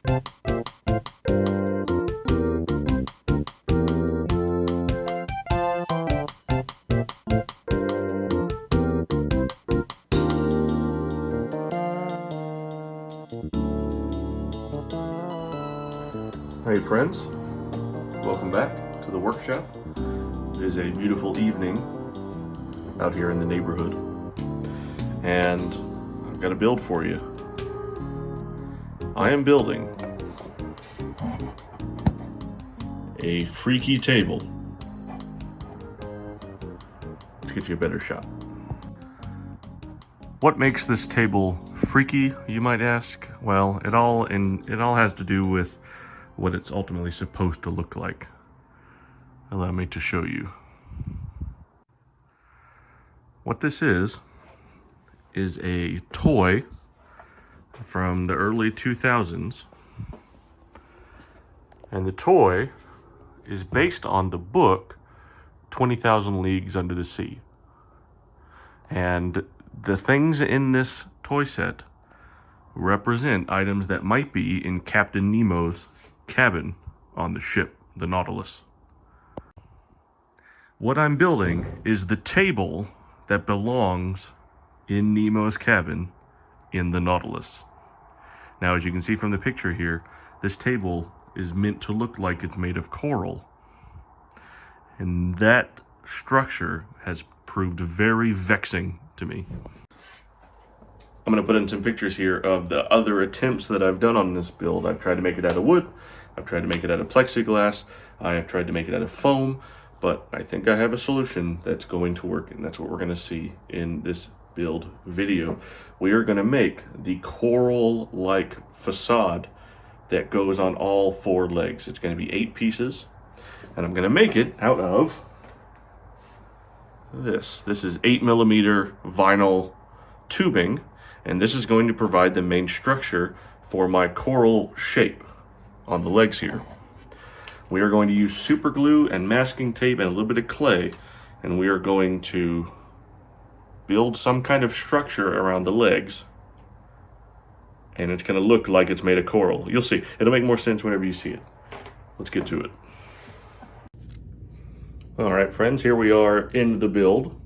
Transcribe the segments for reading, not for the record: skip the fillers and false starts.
Hey friends, welcome back to the workshop. It is a beautiful evening out here in the neighborhood, and I've got a build for you. I am building a freaky table to get you a better shot. What makes this table freaky, you might ask? Well, it all has to do with what it's ultimately supposed to look like. Allow me to show you. What this is a toy from the early 2000s. And the toy is based on the book 20,000 Leagues Under the Sea. And the things in this toy set represent items that might be in Captain Nemo's cabin on the ship, the Nautilus. What I'm building is the table that belongs in Nemo's cabin in the Nautilus. Now, as you can see from the picture here, this table is meant to look like it's made of coral. And that structure has proved very vexing to me. I'm going to put in some pictures here of the other attempts that I've done on this build. I've tried to make it out of wood, I've tried to make it out of plexiglass, I have tried to make it out of foam, but I think I have a solution that's going to work, and that's what we're going to see in this build video. We are going to make the coral-like facade that goes on all four legs. It's going to be 8 pieces, and I'm going to make it out of this. This is 8mm vinyl tubing, and this is going to provide the main structure for my coral shape on the legs here. We are going to use super glue and masking tape and a little bit of clay, and we are going to build some kind of structure around the legs, and it's going to look like it's made of coral. You'll see. It'll make more sense whenever you see it. Let's get to it. All right, friends, here we are in the build.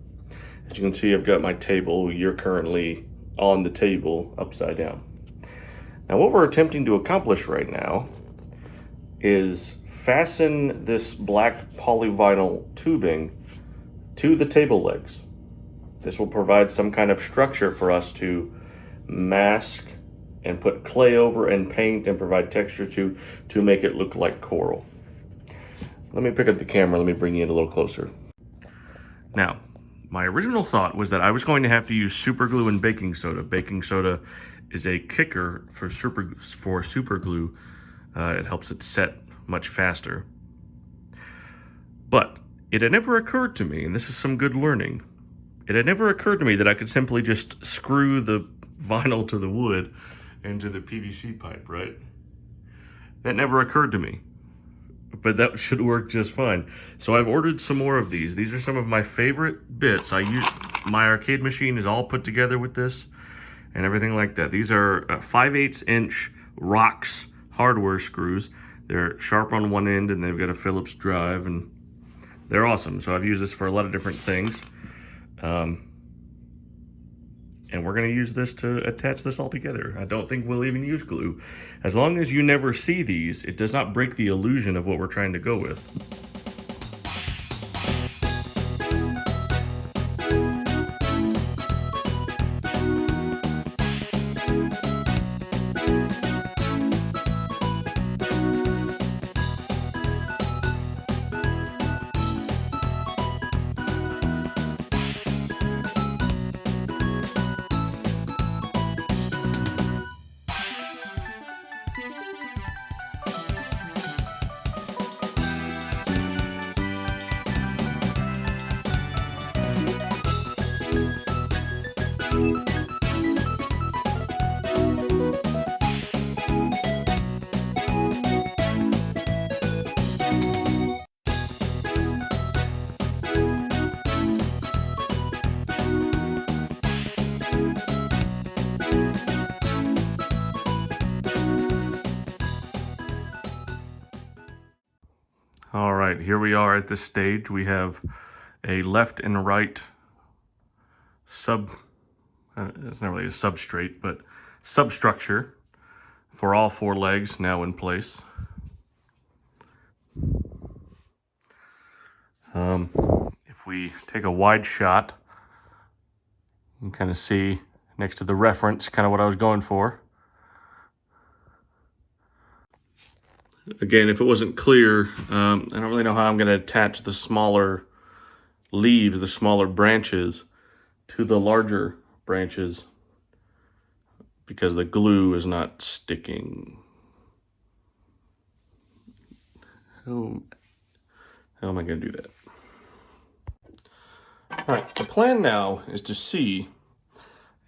As you can see, I've got my table. You're currently on the table upside down. Now, what we're attempting to accomplish right now is fasten this black polyvinyl tubing to the table legs. This will provide some kind of structure for us to mask and put clay over and paint and provide texture to make it look like coral. Let me pick up the camera. Let me bring you in a little closer. Now, my original thought was that I was going to have to use super glue and baking soda. Baking soda is a kicker for super glue. It helps it set much faster. But it had never occurred to me, and this is some good learning, it had never occurred to me that I could simply just screw the vinyl to the wood into the PVC pipe, right? That never occurred to me. But that should work just fine. So I've ordered some more of these. These are some of my favorite bits. My arcade machine is all put together with this and everything like that. These are 5/8 inch Rox hardware screws. They're sharp on one end and they've got a Phillips drive, and they're awesome. So I've used this for a lot of different things. And we're going to use this to attach this all together. I don't think we'll even use glue. As long as you never see these, it does not break the illusion of what we're trying to go with. All right, here we are at this stage. We have a left and right it's not really a substrate, but substructure for all four legs now in place. If we take a wide shot, you can kind of see next to the reference kind of what I was going for. Again, if it wasn't clear, I don't really know how I'm going to attach the smaller leaves, the smaller branches, to the larger branches because the glue is not sticking. How am I going to do that? All right, the plan now is to see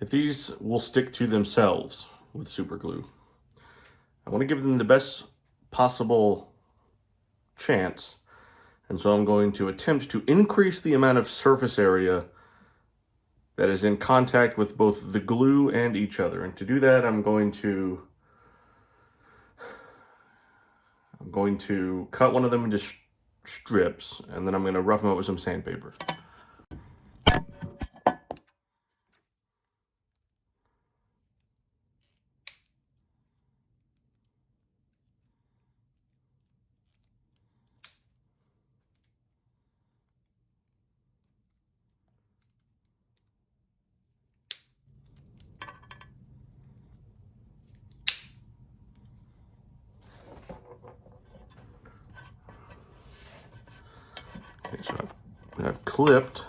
if these will stick to themselves with super glue. I want to give them the best possible chance, and so I'm going to attempt to increase the amount of surface area that is in contact with both the glue and each other. And to do that, I'm going to cut one of them into strips, and then I'm going to rough them out with some sandpaper. Okay, so I've clipped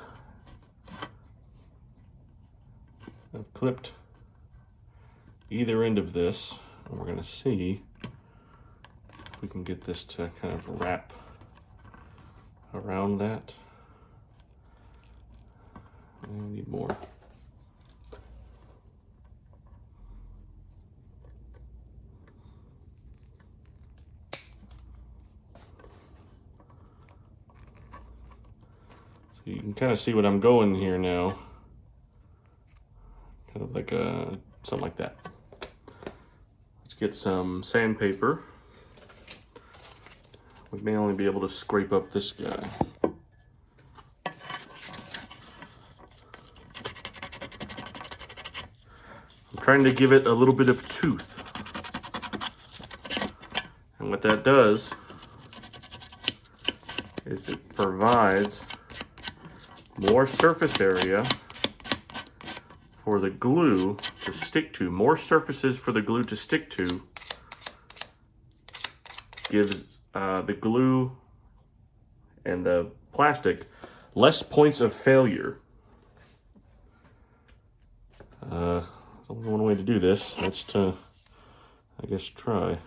either end of this, and we're going to see if we can get this to kind of wrap around that. I need more. So you can kind of see what I'm going here now. Kind of like something like that. Let's get some sandpaper. We may only be able to scrape up this guy. I'm trying to give it a little bit of tooth. And what that does is it provides more surface area for the glue to stick to. More surfaces for the glue to stick to gives the glue and the plastic less points of failure. There's only one way to do this. That's to, I guess, try.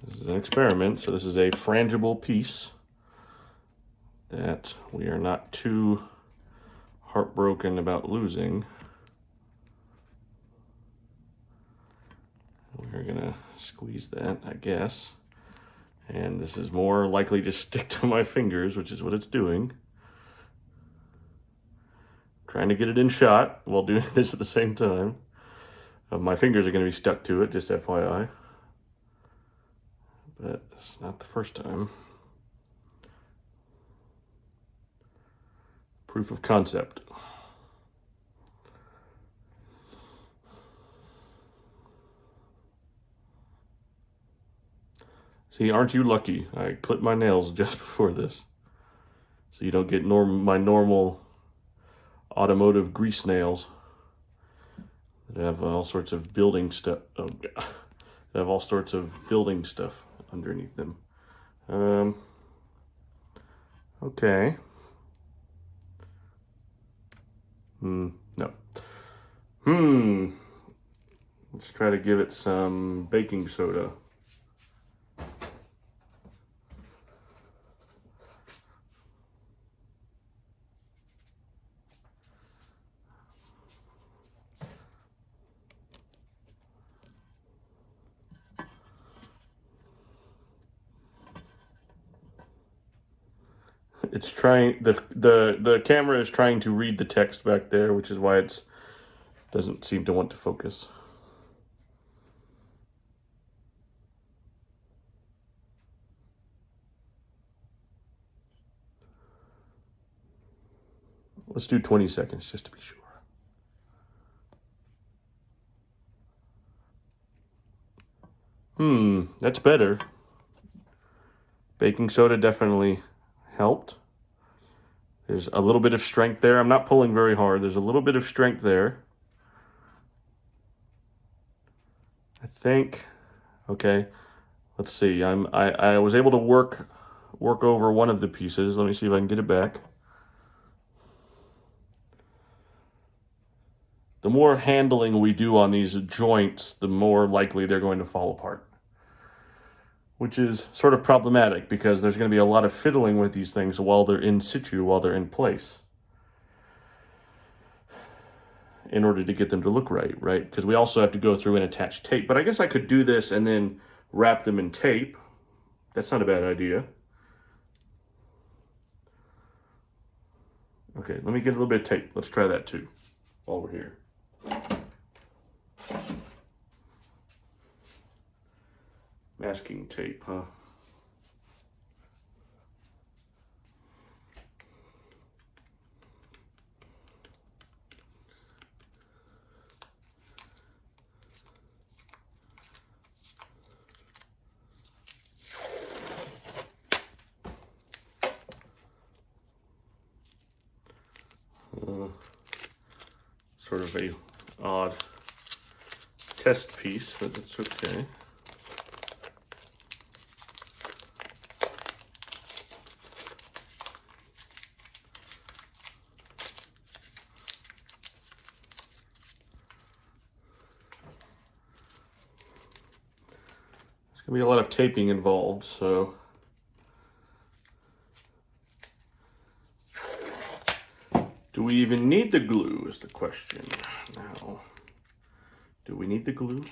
This is an experiment, so this is a frangible piece that we are not too heartbroken about losing. We're gonna squeeze that, I guess. And this is more likely to stick to my fingers, which is what it's doing. Trying to get it in shot while doing this at the same time. My fingers are gonna be stuck to it, just FYI. But it's not the first time. Proof of concept. See, aren't you lucky? I clipped my nails just before this. So you don't get my normal automotive grease nails that have all sorts of building stuff. Oh, God. That have all sorts of building stuff underneath them. Okay. No. Let's try to give it some baking soda. It's trying, the camera is trying to read the text back there, which is why it doesn't seem to want to focus. Let's do 20 seconds just to be sure. That's better. Baking soda definitely helped. There's a little bit of strength there. I'm not pulling very hard. There's a little bit of strength there. I think, okay, let's see. I was able to work over one of the pieces. Let me see if I can get it back. The more handling we do on these joints, the more likely they're going to fall apart. Which is sort of problematic because there's going to be a lot of fiddling with these things while they're in situ, while they're in place, in order to get them to look right? Because we also have to go through and attach tape. But I guess I could do this and then wrap them in tape. That's not a bad idea. Okay, let me get a little bit of tape. Let's try that too, while we're here. Masking tape, huh? Sort of a odd test piece, but that's okay. There's gonna be a lot of taping involved, so do we even need the glue is the question. Now, do we need the glue?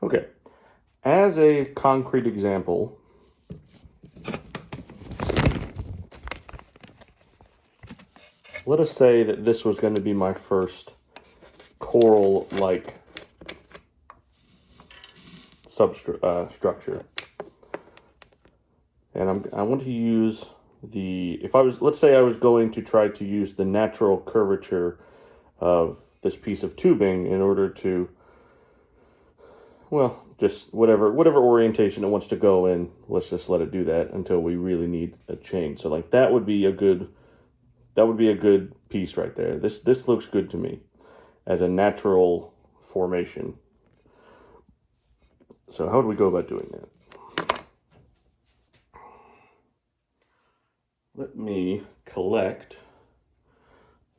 Okay, as a concrete example, let us say that this was going to be my first coral-like substructure, and I want to use let's say I was going to try to use the natural curvature of this piece of tubing in order to, well, just whatever orientation it wants to go in, let's just let it do that until we really need a change. So like that would be a good piece right there. This looks good to me as a natural formation. So how do we go about doing that? Let me collect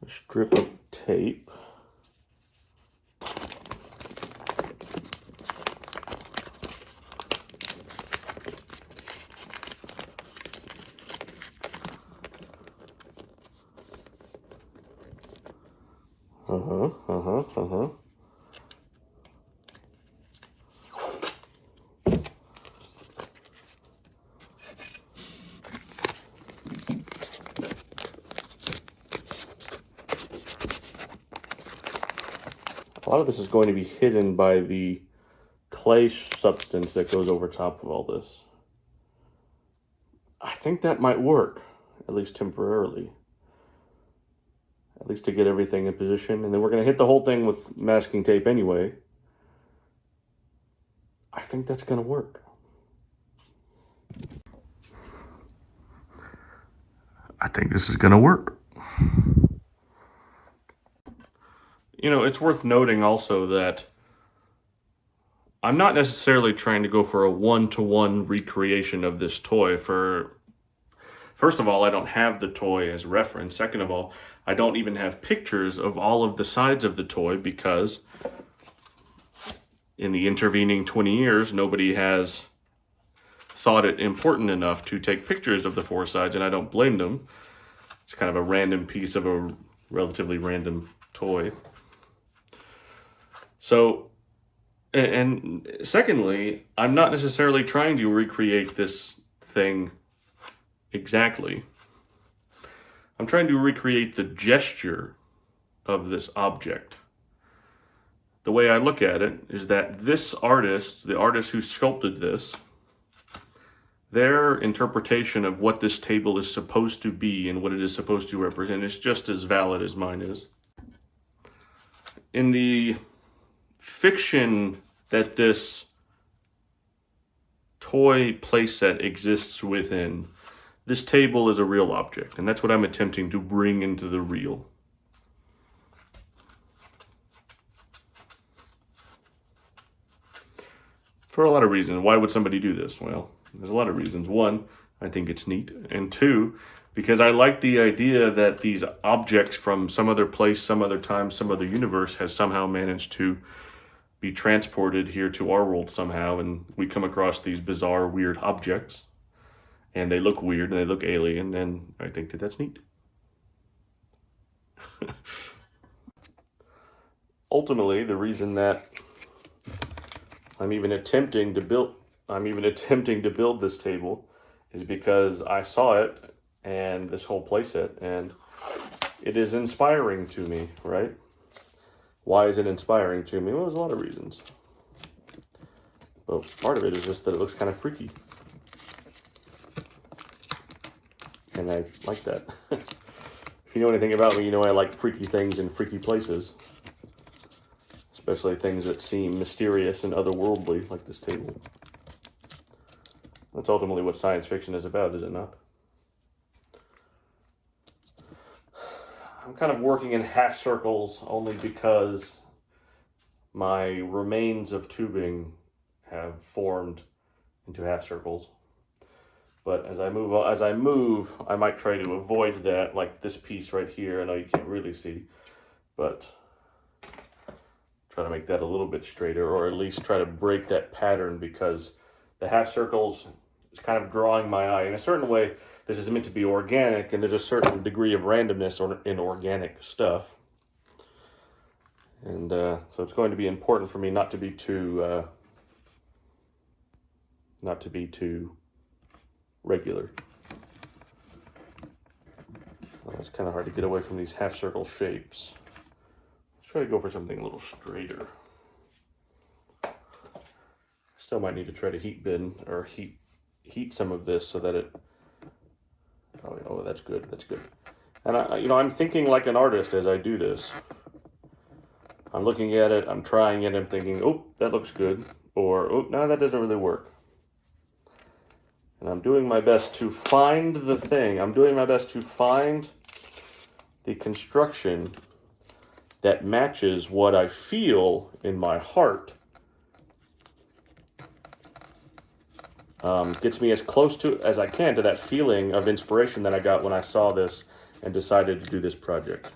a strip of tape. A lot of this is going to be hidden by the clay substance that goes over top of all this. I think that might work, at least temporarily. At least to get everything in position. And then we're going to hit the whole thing with masking tape anyway. I think that's going to work. I think this is going to work. You know, it's worth noting also that I'm not necessarily trying to go for a one-to-one recreation of this toy. First of all, I don't have the toy as reference. Second of all, I don't even have pictures of all of the sides of the toy because in the intervening 20 years, nobody has thought it important enough to take pictures of the four sides, and I don't blame them. It's kind of a random piece of a relatively random toy. So, and secondly, I'm not necessarily trying to recreate this thing exactly. I'm trying to recreate the gesture of this object. The way I look at it is that this artist, the artist who sculpted this, their interpretation of what this table is supposed to be and what it is supposed to represent is just as valid as mine is. In the fiction that this toy playset exists within, this table is a real object, and that's what I'm attempting to bring into the real. For a lot of reasons. Why would somebody do this? Well, there's a lot of reasons. One, I think it's neat. And two, because I like the idea that these objects from some other place, some other time, some other universe has somehow managed to be transported here to our world somehow, and we come across these bizarre, weird objects, and they look weird and they look alien, and I think that that's neat. Ultimately, the reason that I'm even attempting to build this table is because I saw it and this whole playset, and it is inspiring to me, right? Why is it inspiring to me? Well, there's a lot of reasons. But part of it is just that it looks kind of freaky. And I like that. If you know anything about me, you know I like freaky things in freaky places. Especially things that seem mysterious and otherworldly, like this table. That's ultimately what science fiction is about, is it not? I'm kind of working in half circles only because my remains of tubing have formed into half circles. But as I move, I might try to avoid that, like this piece right here. I know you can't really see, but try to make that a little bit straighter, or at least try to break that pattern, because the half circles is kind of drawing my eye. In a certain way, this is meant to be organic, and there's a certain degree of randomness in organic stuff. And so it's going to be important for me not to be too regular. Well, it's kind of hard to get away from these half circle shapes. Try to go for something a little straighter. Still might need to try to heat some of this so that it. Oh, that's good. That's good. And I'm thinking like an artist as I do this. I'm looking at it. I'm trying it. I'm thinking, oh, that looks good, or oh, no, that doesn't really work. And I'm doing my best to find the thing. I'm doing my best to find the construction that matches what I feel in my heart, gets me as close to as I can to that feeling of inspiration that I got when I saw this and decided to do this project.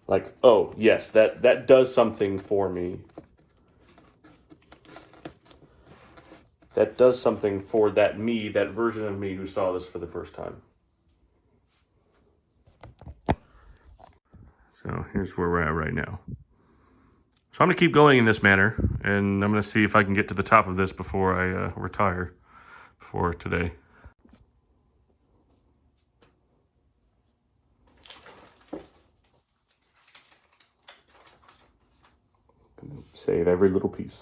Like, oh yes, that does something for me. That does something for that me, that version of me who saw this for the first time. So here's where we're at right now. So I'm going to keep going in this manner, and I'm going to see if I can get to the top of this before I retire for today. Save every little piece.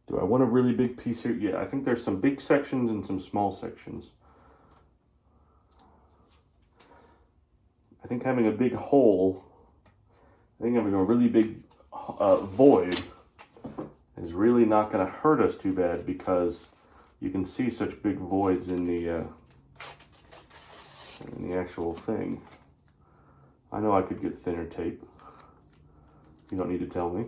Do I want a really big piece here? Yeah, I think there's some big sections and some small sections. I think having a big hole, having a really big void is really not going to hurt us too bad, because you can see such big voids in the actual thing. I know I could get thinner tape. You don't need to tell me.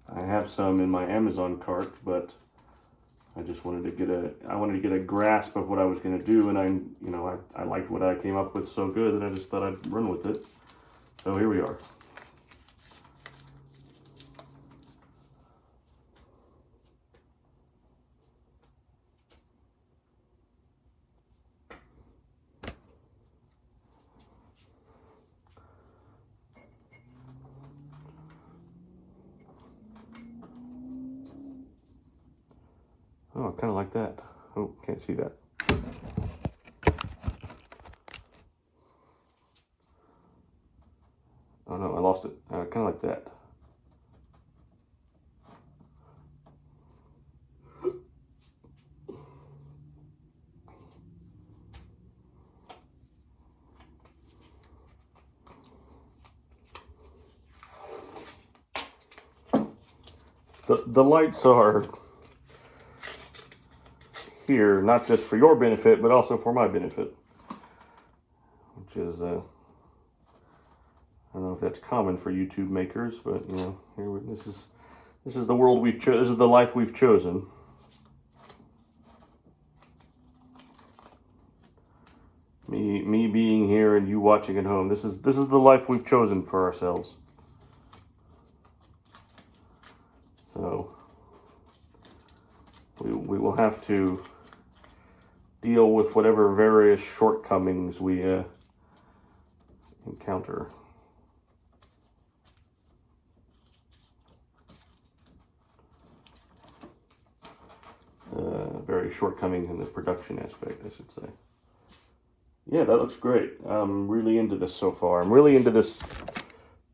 I have some in my Amazon cart, but I just wanted to get a grasp of what I was going to do, and I liked what I came up with so good that I just thought I'd run with it. So here we are. Oh, kind of like that. Oh, can't see that. Oh no, I lost it. Kind of like that. The lights are here not just for your benefit, but also for my benefit, which is I don't know if that's common for YouTube makers, but you know, here this is the world we've chosen. This is the life we've chosen. Me being here and you watching at home. This is the life we've chosen for ourselves. So we will have to deal with whatever various shortcomings we encounter. Very shortcomings in the production aspect, I should say. Yeah, that looks great. I'm really into this so far. I'm really into this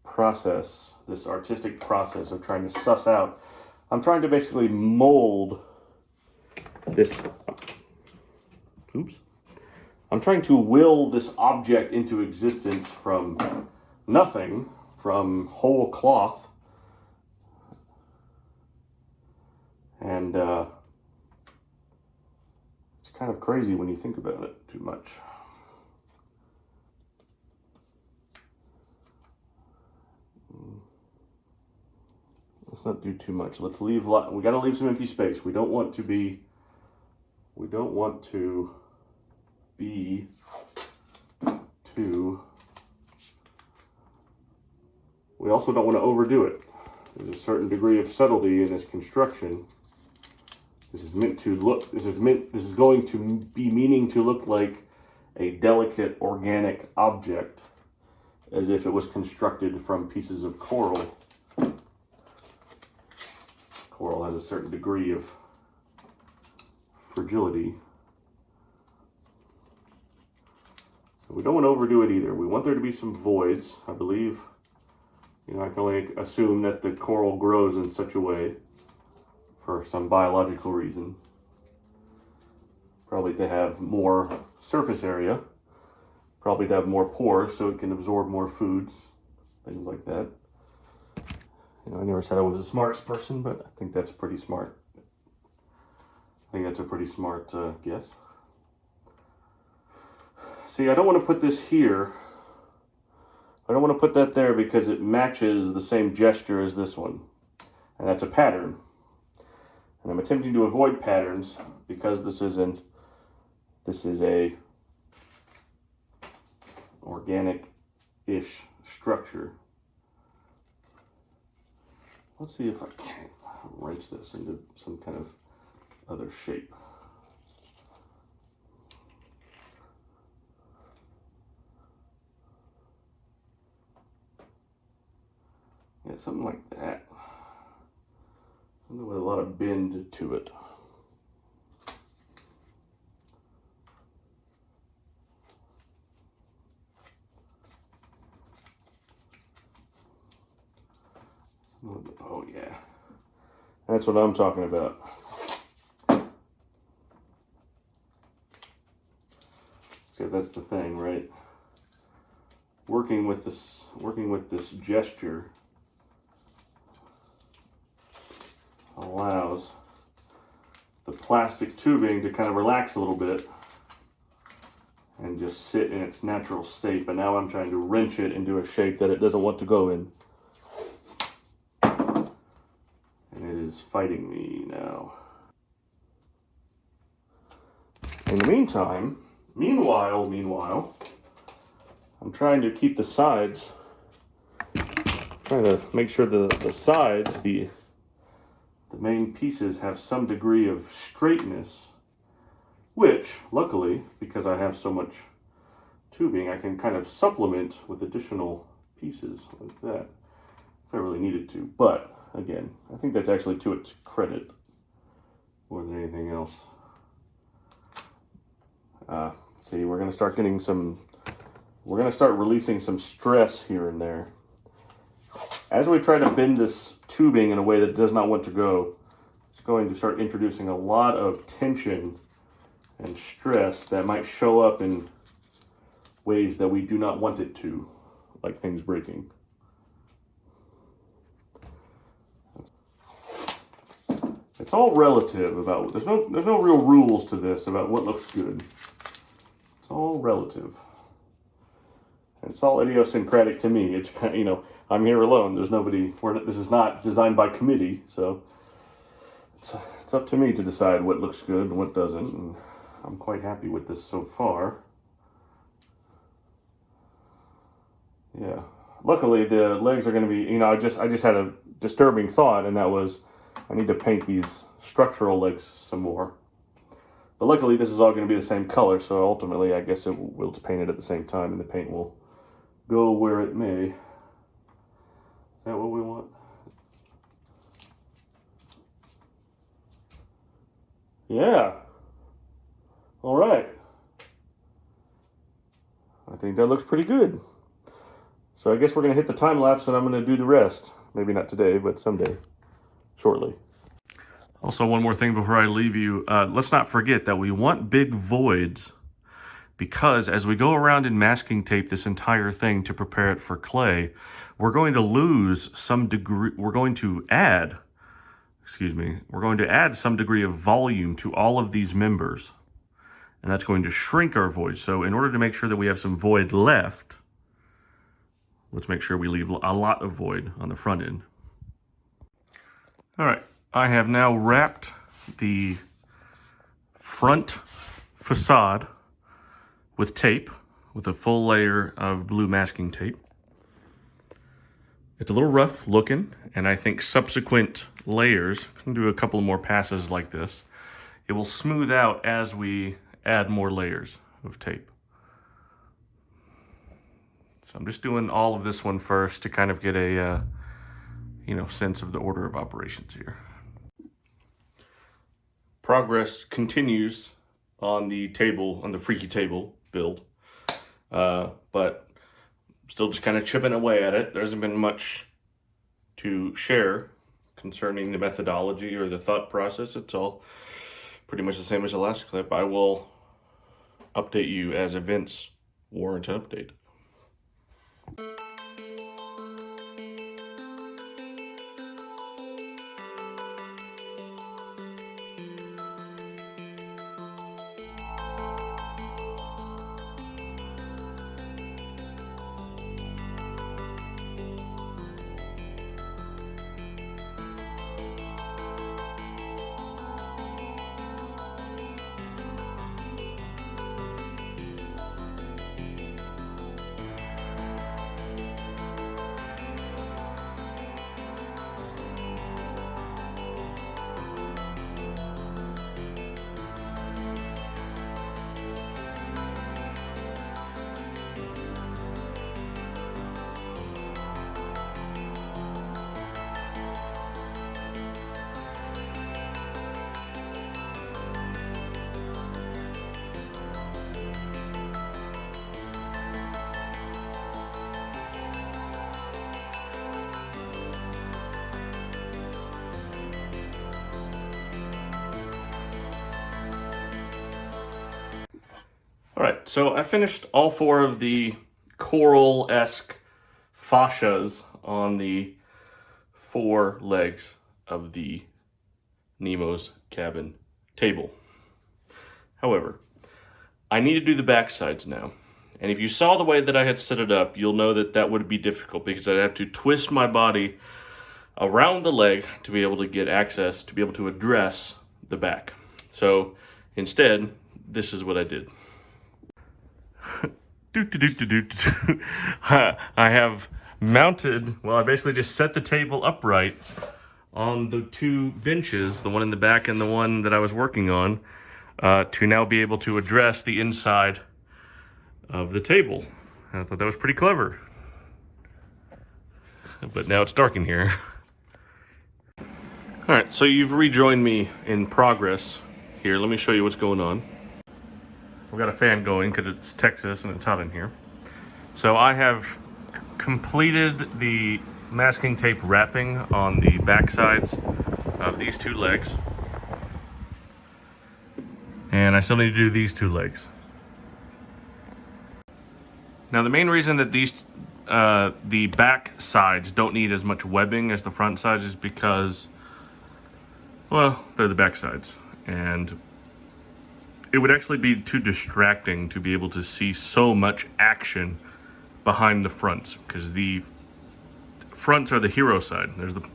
process, this artistic process of trying to suss out. I'm trying to basically mold this. Oops. I'm trying to will this object into existence from nothing, from whole cloth. And it's kind of crazy when you think about it too much. Let's not do too much. Let's leave. We got to leave some empty space. We don't want to be too. We also don't want to overdo it. There's a certain degree of subtlety in this construction. This is meant to look. This is going to be meaning to look like a delicate organic object, as if it was constructed from pieces of coral. Coral has a certain degree of fragility. So we don't want to overdo it either. We want there to be some voids. I believe, you know, I can only assume that the coral grows in such a way for some biological reason. Probably to have more surface area. Probably to have more pores so it can absorb more foods. Things like that. You know, I never said I was the smartest person, but I think that's pretty smart. I think that's a pretty smart guess. See, I don't want to put this here. I don't want to put that there because it matches the same gesture as this one. And that's a pattern. And I'm attempting to avoid patterns because this is a organic-ish structure. Let's see if I can wrench this into some kind of other shape. Yeah, something like that. Something with a lot of bend to it. Oh yeah, that's what I'm talking about. So that's the thing, right? Working with this gesture allows the plastic tubing to kind of relax a little bit and just sit in its natural state. But now I'm trying to wrench it into a shape that it doesn't want to go in. Is fighting me now. In the meanwhile, I'm trying to keep the sides, trying to make sure the sides, the main pieces have some degree of straightness, which, luckily, because I have so much tubing, I can kind of supplement with additional pieces like that, if I really needed to. But again, I think that's actually to its credit more than anything else. See, we're gonna start releasing some stress here and there. As we try to bend this tubing in a way that it does not want to go, it's going to start introducing a lot of tension and stress that might show up in ways that we do not want it to, like things breaking. It's all relative about, there's no real rules to this about what looks good. It's all relative. And it's all idiosyncratic to me. It's kind of, you know, I'm here alone. There's nobody, this is not designed by committee, so it's up to me to decide what looks good and what doesn't, and I'm quite happy with this so far. Yeah. Luckily, the legs are going to be, you know, I just had a disturbing thought, and that was I need to paint these structural legs some more. But luckily, this is all going to be the same color, so ultimately, I guess we'll just paint it at the same time, and the paint will go where it may. Is that what we want? Yeah. All right. I think that looks pretty good. So I guess we're going to hit the time lapse and I'm going to do the rest. Maybe not today, but someday, shortly. Also, one more thing before I leave you. Let's not forget that we want big voids, because as we go around and masking tape this entire thing to prepare it for clay, we're going to lose some degree, we're going to add some degree of volume to all of these members. And that's going to shrink our void. So in order to make sure that we have some void left, let's make sure we leave a lot of void on the front end. All right, I have now wrapped the front facade with tape, with a full layer of blue masking tape. It's a little rough looking, and I think subsequent layers, I can do a couple more passes like this, it will smooth out as we add more layers of tape. So I'm just doing all of this one first to kind of get a sense of the order of operations here. Progress continues on the table, on the freaky table build, but still just kind of chipping away at it. There hasn't been much to share concerning the methodology or the thought process. It's all pretty much the same as the last clip. I will update you as events warrant an update. All right, so I finished all four of the coral-esque fascias on the four legs of the Nemo's cabin table. However, I need to do the back sides now. And if you saw the way that I had set it up, you'll know that that would be difficult because I'd have to twist my body around the leg to be able to get access, to be able to address the back. So instead, this is what I did. I have mounted, well, I basically just set the table upright on the two benches, the one in the back and the one that I was working on, to now be able to address the inside of the table. I thought that was pretty clever. But now it's dark in here. All right, so you've rejoined me in progress here. Let me show you what's going on. We've got a fan going because it's Texas and it's hot in here. So I have completed the masking tape wrapping on the back sides of these two legs. And I still need to do these two legs. Now the main reason that the back sides don't need as much webbing as the front sides is because, well, they're the back sides. And it would actually be too distracting to be able to see so much action behind the fronts, because the fronts are the hero side.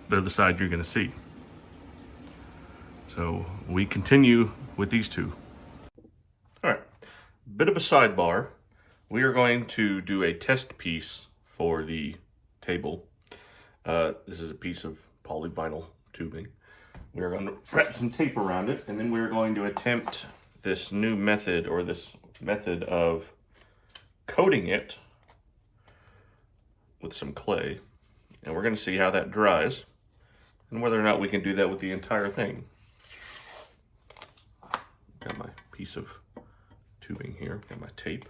They're the side you're going to see. So we continue with these two. All right, bit of a sidebar. We are going to do a test piece for the table. This is a piece of polyvinyl tubing. We are going to wrap some tape around it, and then we're going to attempt this new method, or this method of coating it with some clay. And we're going to see how that dries and whether or not we can do that with the entire thing. Got my piece of tubing here, got my tape.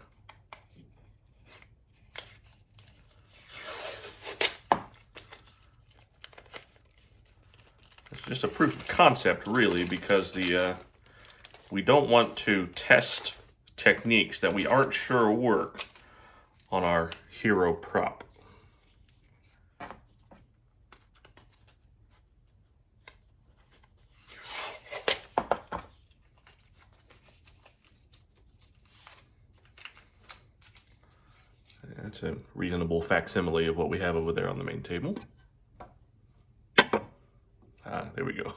It's just a proof of concept, really, because we don't want to test techniques that we aren't sure work on our hero prop. That's a reasonable facsimile of what we have over there on the main table. There we go.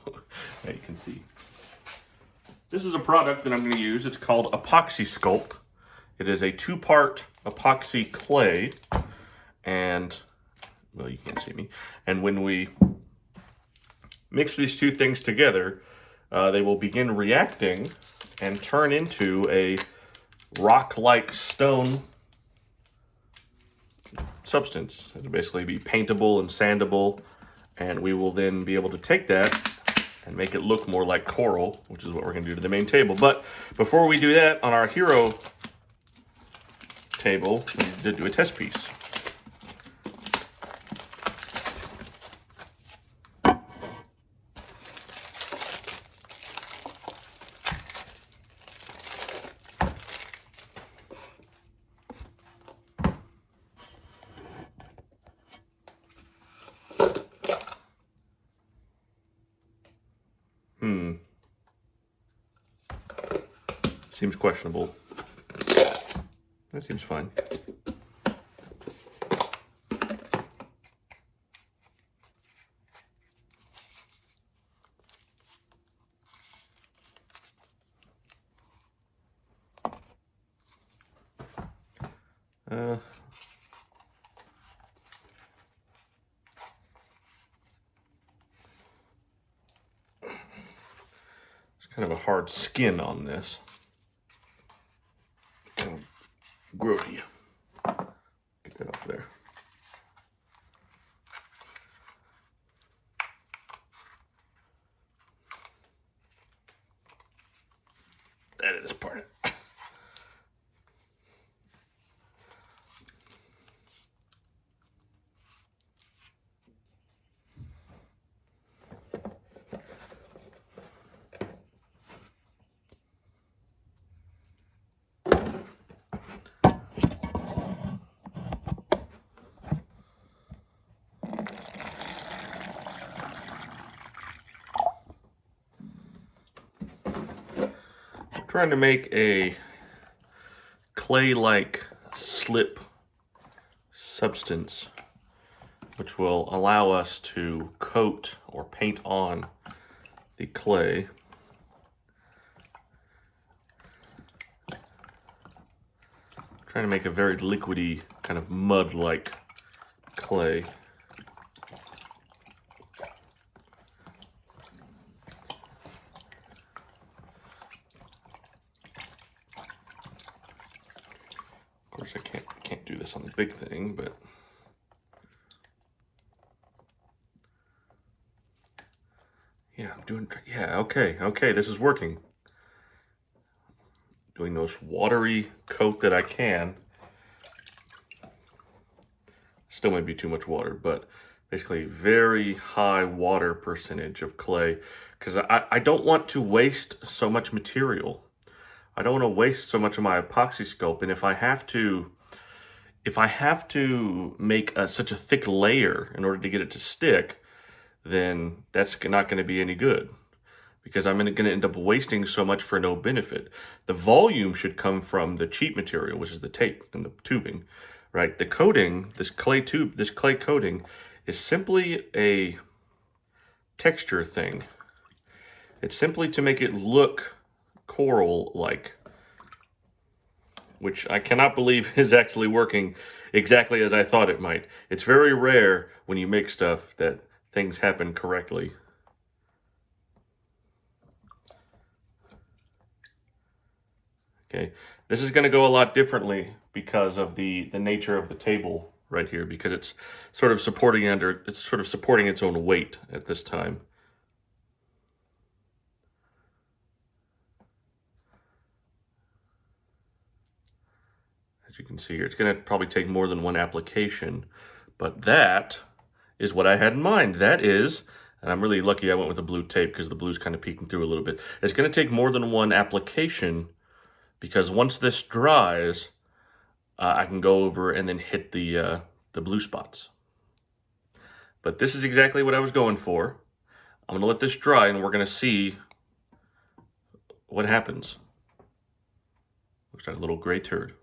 Now you can see. This is a product that I'm going to use. It's called Epoxy Sculpt. It is a two-part epoxy clay, and, well, you can't see me. And when we mix these two things together, they will begin reacting and turn into a rock-like stone substance. It'll basically be paintable and sandable, and we will then be able to take that and make it look more like coral, which is what we're going to do to the main table. But before we do that, on our hero table, we need to do a test piece. Seems questionable. That seems fine. There's kind of a hard skin on this. Kind of grody. Get that off there. That is part of it. Trying to make a clay-like slip substance which will allow us to coat or paint on the clay. Trying to make a very liquidy, kind of mud-like clay. Of course, I can't do this on the big thing, but Yeah, okay, this is working. Doing the most watery coat that I can. Still might be too much water, but basically very high water percentage of clay, because I don't want to waste so much material. I don't want to waste so much of my epoxy sculpt, and if I have to make such a thick layer in order to get it to stick, then that's not going to be any good, because I'm going to end up wasting so much for no benefit. The volume should come from the cheap material, which is the tape and the tubing, right? The coating, this clay coating, is simply a texture thing. It's simply to make it look coral-like, which I cannot believe is actually working exactly as I thought it might. It's very rare when you make stuff that things happen correctly. Okay, this is going to go a lot differently because of the nature of the table right here, because it's sort of supporting its own weight at this time. As you can see here, it's going to probably take more than one application, but that is what I had in mind. That is, and I'm really lucky I went with the blue tape because the blue's kind of peeking through a little bit. It's going to take more than one application, because once this dries, I can go over and then hit the blue spots. But this is exactly what I was going for. I'm going to let this dry, and we're going to see what happens. Looks like a little gray turd.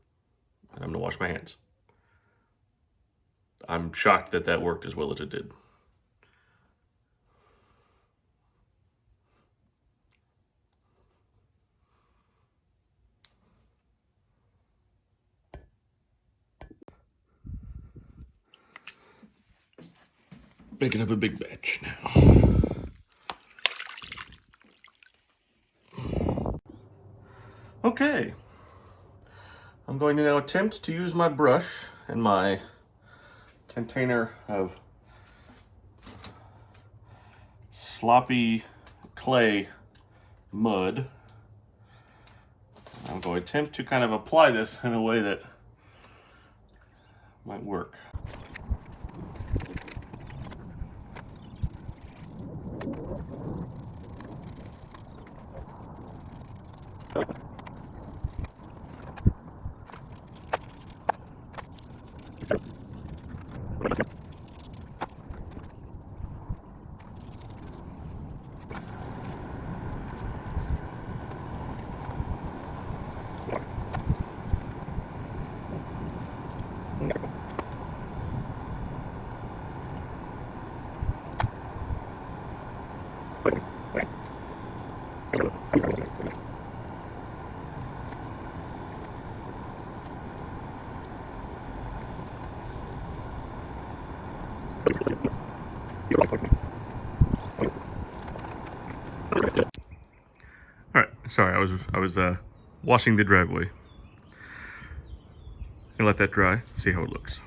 And I'm going to wash my hands. I'm shocked that that worked as well as it did. Making up a big batch now. Okay. I'm going to now attempt to use my brush and my container of sloppy clay mud. I'm going to attempt to kind of apply this in a way that might work. All right, sorry, I was washing the driveway. And let that dry, see how it looks.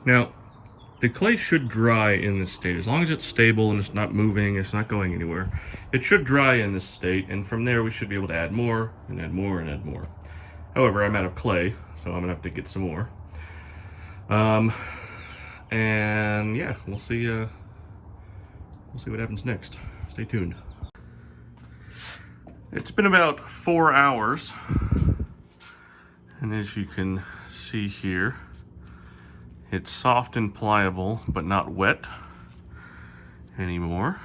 Now, the clay should dry in this state. As long as it's stable and it's not moving, it's not going anywhere, it should dry in this state, and from there we should be able to add more and add more and add more. However, I'm out of clay, so I'm gonna have to get some more. And yeah, we'll see what happens next. Stay tuned. It's been about 4 hours, and as you can see here, it's soft and pliable, but not wet anymore.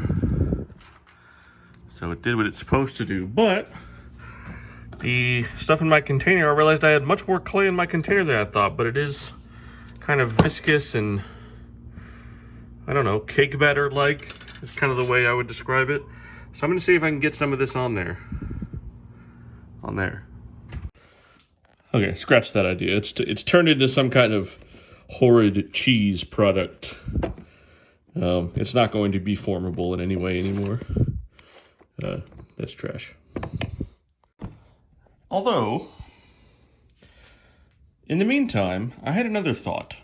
So it did what it's supposed to do, but the stuff in my container, I realized I had much more clay in my container than I thought, but it is kind of viscous and, I don't know, cake batter-like is kind of the way I would describe it. So I'm gonna see if I can get some of this on there. Okay, scratch that idea. It's turned into some kind of horrid cheese product. It's not going to be formable in any way anymore. That's trash. Although, in the meantime, I had another thought.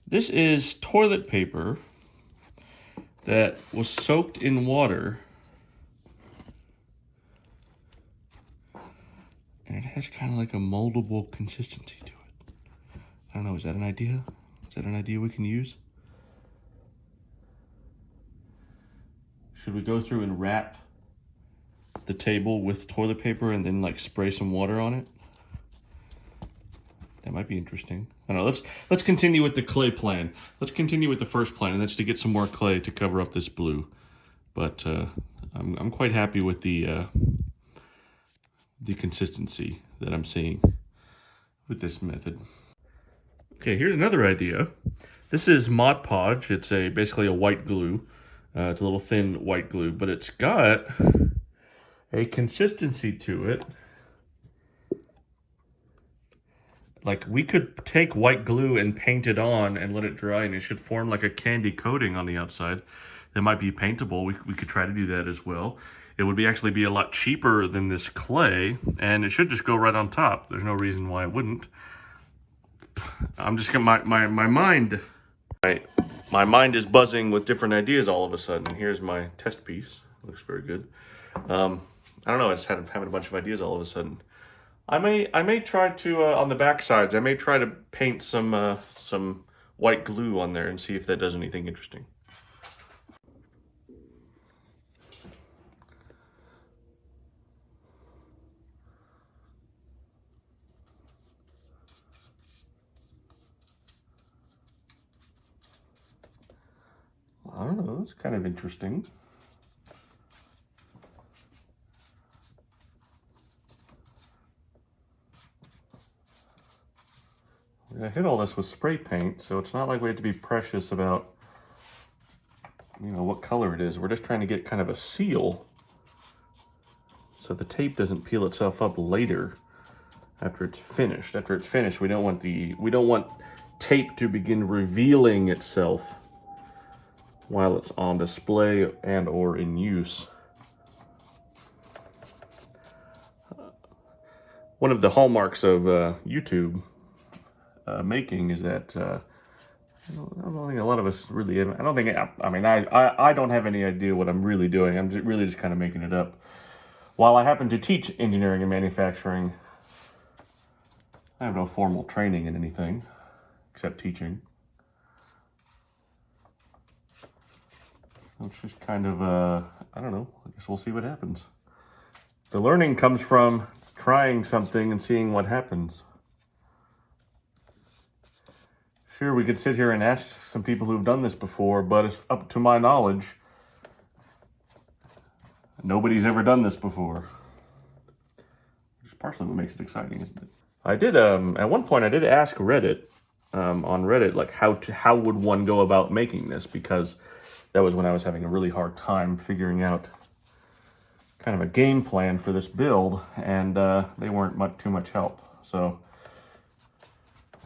This is toilet paper that was soaked in water. And it has kind of like a moldable consistency to it. I don't know, is that an idea? Is that an idea we can use? Should we go through and wrap the table with toilet paper and then like spray some water on it? That might be interesting. I don't know, let's continue with the clay plan. Let's continue with the first plan, and that's to get some more clay to cover up this blue. But I'm quite happy with the consistency that I'm seeing with this method. Okay, here's another idea. This is Mod Podge. It's basically a white glue. It's a little thin white glue, but it's got a consistency to it. Like, we could take white glue and paint it on and let it dry, and it should form like a candy coating on the outside that might be paintable. We could try to do that as well. It would actually be a lot cheaper than this clay, and it should just go right on top. There's no reason why it wouldn't. I'm just gonna, my mind is buzzing with different ideas all of a sudden. Here's my test piece. Looks very good. I don't know, I just had having a bunch of ideas all of a sudden. I may try to on the back sides. I may try to paint some white glue on there and see if that does anything interesting. I don't know. It's kind of interesting. I hit all this with spray paint, so it's not like we have to be precious about, you know, what color it is. We're just trying to get kind of a seal so the tape doesn't peel itself up later after it's finished. After it's finished, we don't want tape to begin revealing itself while it's on display and or in use. One of the hallmarks of YouTube making is that I don't think a lot of us really. I don't think. I mean, I don't have any idea what I'm really doing. I'm really just kind of making it up. While I happen to teach engineering and manufacturing, I have no formal training in anything except teaching. It's just kind of I don't know. I guess we'll see what happens. The learning comes from trying something and seeing what happens. Sure, we could sit here and ask some people who've done this before, but it's up to my knowledge, nobody's ever done this before. Which is partially what makes it exciting, isn't it? I did, at one point I did ask Reddit, on Reddit, like how would one go about making this, because that was when I was having a really hard time figuring out kind of a game plan for this build, and they weren't too much help. So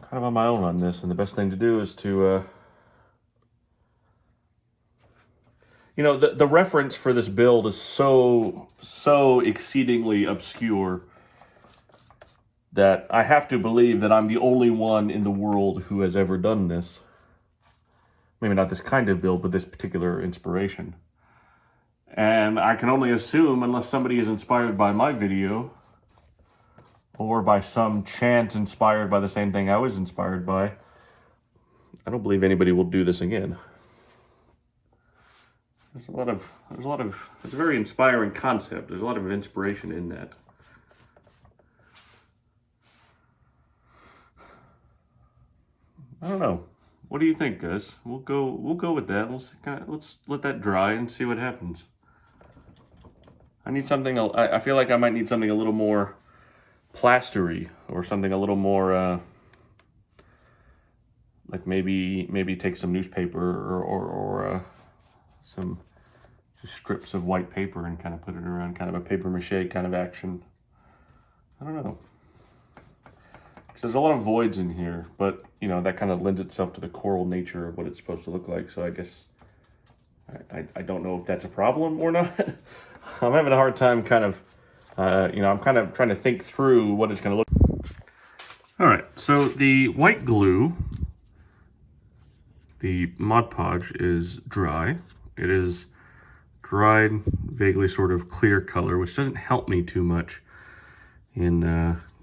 kind of on my own on this, and the best thing to do is to, you know, the reference for this build is so exceedingly obscure that I have to believe that I'm the only one in the world who has ever done this. Maybe not this kind of build, but this particular inspiration. And I can only assume, unless somebody is inspired by my video, or by some chance inspired by the same thing I was inspired by, I don't believe anybody will do this again. It's a very inspiring concept. There's a lot of inspiration in that. I don't know. What do you think, guys? We'll go with that. Let's let that dry and see what happens. I need something. I feel like I might need something a little more plastery, or something a little more like maybe take some newspaper or some just strips of white paper and kind of put it around, kind of a paper mache kind of action. I don't know. There's a lot of voids in here, but you know, that kind of lends itself to the choral nature of what it's supposed to look like. So I guess I don't know if that's a problem or not. I'm having a hard time kind of, you know, I'm kind of trying to think through what it's going to look. All right, so the white glue, the Mod Podge, is dry, It is dried, vaguely sort of clear color, which doesn't help me too much in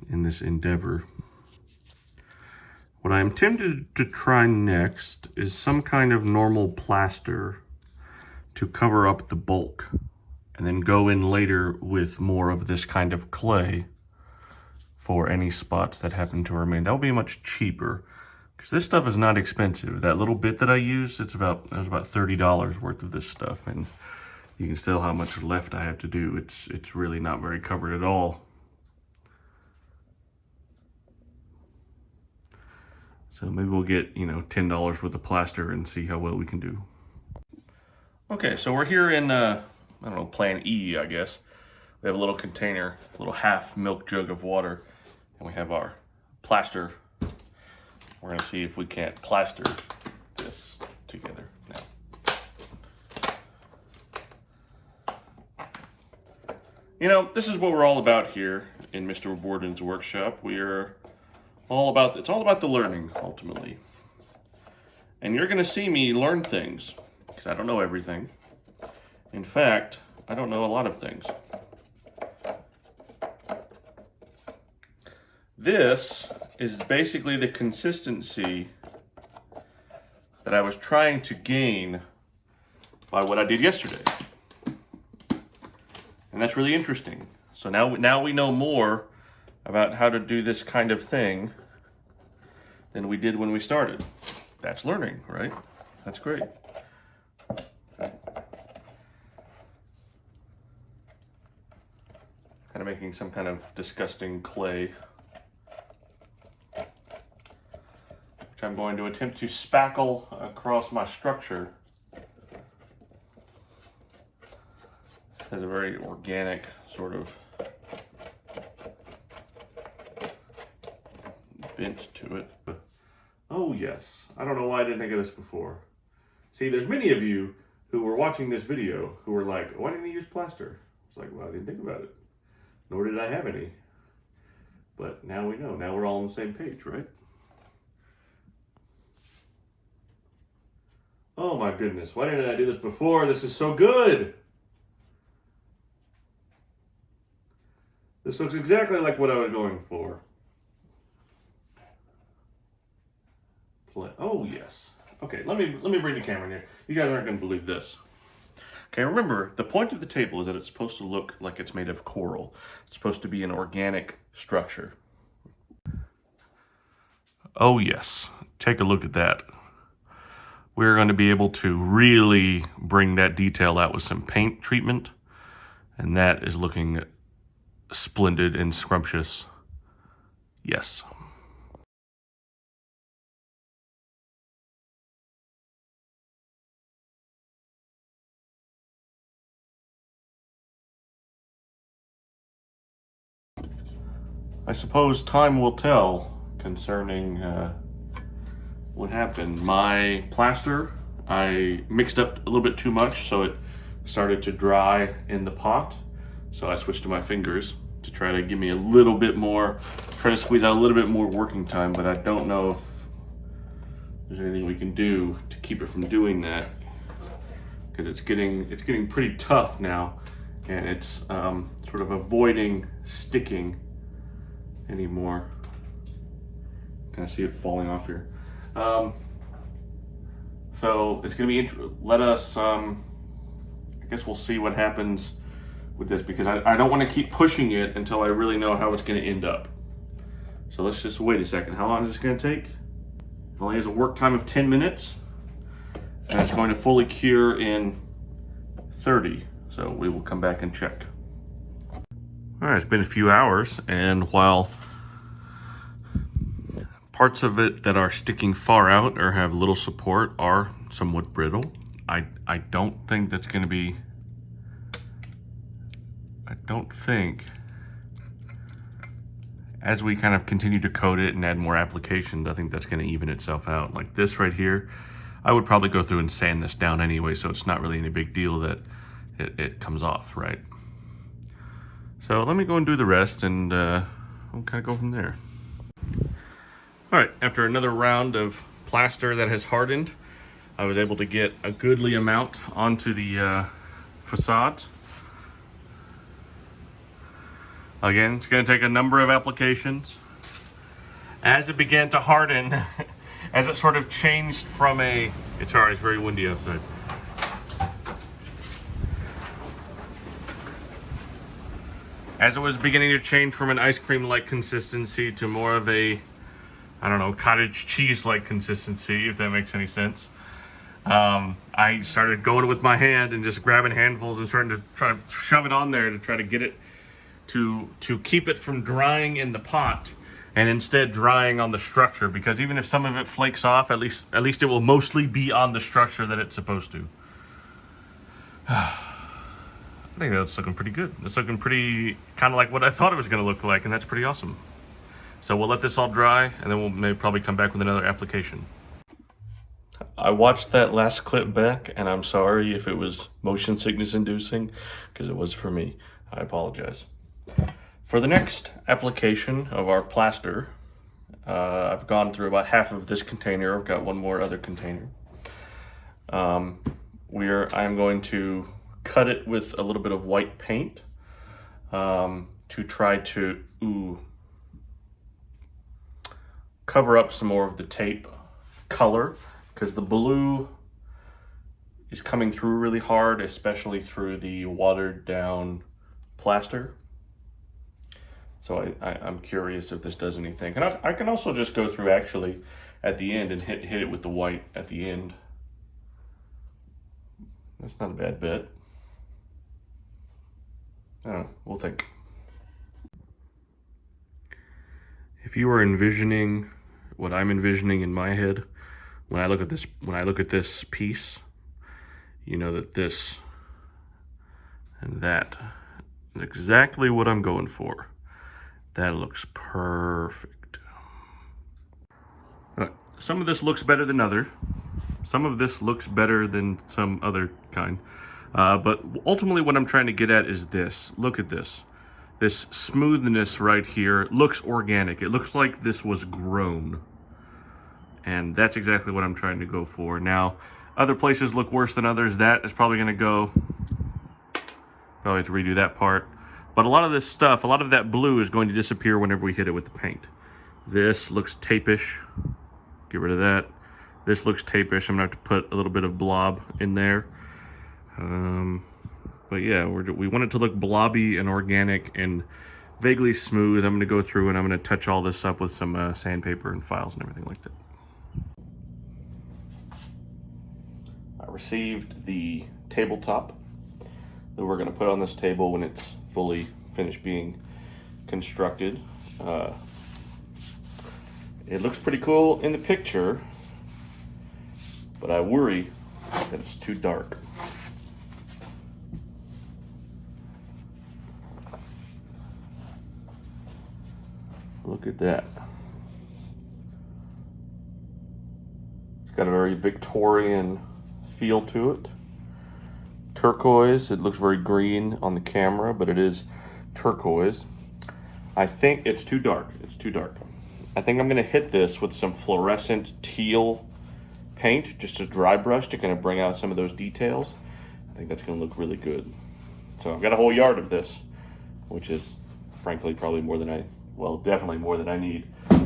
this endeavor. What I'm tempted to try next is some kind of normal plaster to cover up the bulk, and then go in later with more of this kind of clay for any spots that happen to remain. That will be much cheaper, because this stuff is not expensive. That little bit that I used, there's about $30 worth of this stuff, and you can tell how much left I have to do. It's really not very covered at all. So maybe we'll get, $10 worth of plaster and see how well we can do. Okay, so we're here in, I don't know, plan E, I guess. We have a little container, a little half milk jug of water, and we have our plaster. We're gonna see if we can't plaster this together now. This is what we're all about here in Mr. Warden's workshop. It's all about the learning, ultimately. And you're gonna see me learn things, because I don't know everything. In fact, I don't know a lot of things. This is basically the consistency that I was trying to gain by what I did yesterday. And that's really interesting. So now we know more about how to do this kind of thing than we did when we started. That's learning, right? That's great. Kind of making some kind of disgusting clay, which I'm going to attempt to spackle across my structure. It has a very organic sort of bent to it. Oh yes, I don't know why I didn't think of this before. See, there's many of you who were watching this video who were like, why didn't you use plaster? It's like, well, I didn't think about it. Nor did I have any. But now we know. Now we're all on the same page, right? Oh my goodness, why didn't I do this before? This is so good. This looks exactly like what I was going for. Oh yes. Okay, let me bring the camera in here. You guys aren't going to believe this. Okay, remember, the point of the table is that it's supposed to look like it's made of coral. It's supposed to be an organic structure. Oh yes, take a look at that. We're going to be able to really bring that detail out with some paint treatment, and that is looking splendid and scrumptious. Yes. I suppose time will tell concerning what happened. My plaster, I mixed up a little bit too much, so it started to dry in the pot. So I switched to my fingers to try to give me a little bit more, try to squeeze out a little bit more working time, but I don't know if there's anything we can do to keep it from doing that, because it's getting pretty tough now, and it's sort of avoiding sticking anymore. Can I see it falling off here? So it's gonna be let us I guess we'll see what happens with this, because I don't want to keep pushing it until I really know how it's going to end up. So let's just wait a second. How long is this going to take? It only has a work time of 10 minutes, and it's going to fully cure in 30. So we will come back and check. All right, it's been a few hours, and while parts of it that are sticking far out or have little support are somewhat brittle, I don't think that's going to be, I don't think, as we kind of continue to coat it and add more applications, I think that's going to even itself out. Like this right here, I would probably go through and sand this down anyway, so it's not really any big deal that it comes off, right? So let me go and do the rest, and we'll kind of go from there. All right, after another round of plaster that has hardened, I was able to get a goodly amount onto the facades. Again, it's going to take a number of applications. As it began to harden, as it sort of changed from it's very windy outside. As it was beginning to change from an ice cream-like consistency to more of a, I don't know, cottage cheese-like consistency, if that makes any sense. I started going with my hand and just grabbing handfuls and starting to try to shove it on there to try to get it to keep it from drying in the pot and instead drying on the structure, because even if some of it flakes off, at least it will mostly be on the structure that it's supposed to. I think that's looking pretty good. It's looking pretty kind of like what I thought it was going to look like, and that's pretty awesome. So we'll let this all dry, and then we'll maybe probably come back with another application. I watched that last clip back, and I'm sorry if it was motion sickness inducing, because it was for me. I apologize. For the next application of our plaster, I've gone through about half of this container. I've got one more other container. I'm going to cut it with a little bit of white paint to try to cover up some more of the tape color, because the blue is coming through really hard, especially through the watered down plaster. So I'm curious if this does anything. And I can also just go through actually at the end and hit it with the white at the end. That's not a bad bet. I don't know, we'll think. If you are envisioning what I'm envisioning in my head when I look at this piece, you know that this and that is exactly what I'm going for. That looks perfect. Some of this looks better than others. Some of this looks better than some other kind. But ultimately what I'm trying to get at is this. Look at this. This smoothness right here looks organic. It looks like this was grown. And that's exactly what I'm trying to go for. Now, other places look worse than others. That is probably going to go. Probably have to redo that part. But a lot of this stuff, a lot of that blue is going to disappear whenever we hit it with the paint. This looks tapish. Get rid of that. This looks tapish. I'm going to have to put a little bit of blob in there. But yeah, we want it to look blobby and organic and vaguely smooth. I'm going to go through and I'm going to touch all this up with some sandpaper and files and everything like that. I received the tabletop that we're going to put on this table when it's fully finished being constructed. It looks pretty cool in the picture, but I worry that it's too dark. Look at that. It's got a very Victorian feel to it. Turquoise, it looks very green on the camera, but it is turquoise. I think it's too dark. It's too dark. I think I'm gonna hit this with some fluorescent teal paint, just a dry brush to kind of bring out some of those details. I think that's gonna look really good. So I've got a whole yard of this, which is frankly probably more than definitely more than I need.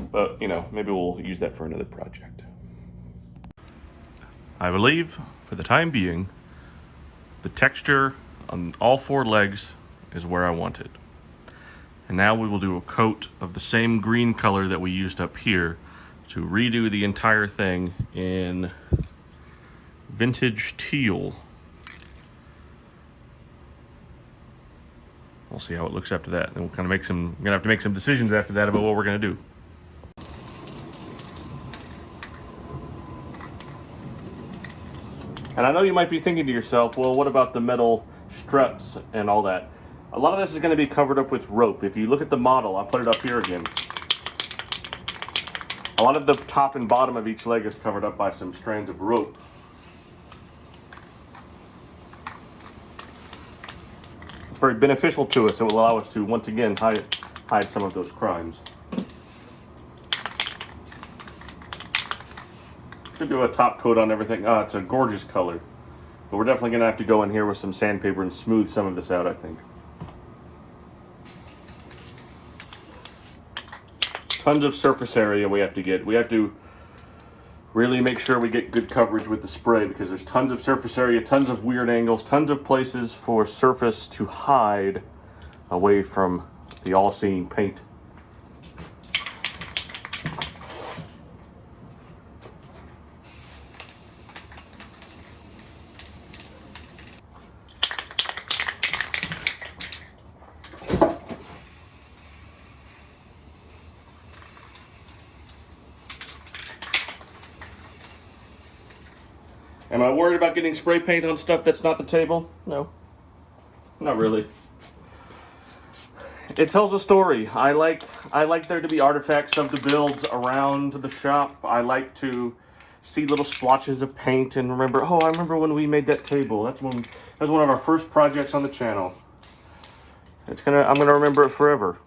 But you know, maybe we'll use that for another project. I believe, for the time being, the texture on all four legs is where I want it. And now we will do a coat of the same green color that we used up here to redo the entire thing in vintage teal. We'll see how it looks after that. Then we'll kind of we're gonna have to make some decisions after that about what we're gonna do. And I know you might be thinking to yourself, well, what about the metal struts and all that? A lot of this is going to be covered up with rope. If you look at the model, I'll put it up here again. A lot of the top and bottom of each leg is covered up by some strands of rope. It's very beneficial to us. It will allow us to, once again, hide some of those crimes. to do a top coat on everything. Ah, it's a gorgeous color. But we're definitely going to have to go in here with some sandpaper and smooth some of this out, I think. Tons of surface area we have to get. We have to really make sure we get good coverage with the spray because there's tons of surface area, tons of weird angles, tons of places for surface to hide away from the all-seeing paint. Am I worried about getting spray paint on stuff that's not the table? No, not really. It tells a story. I like there to be artifacts of the builds around the shop. I like to see little splotches of paint and remember, oh, I remember when we made that table. That was one of our first projects on the channel. I'm gonna remember it forever,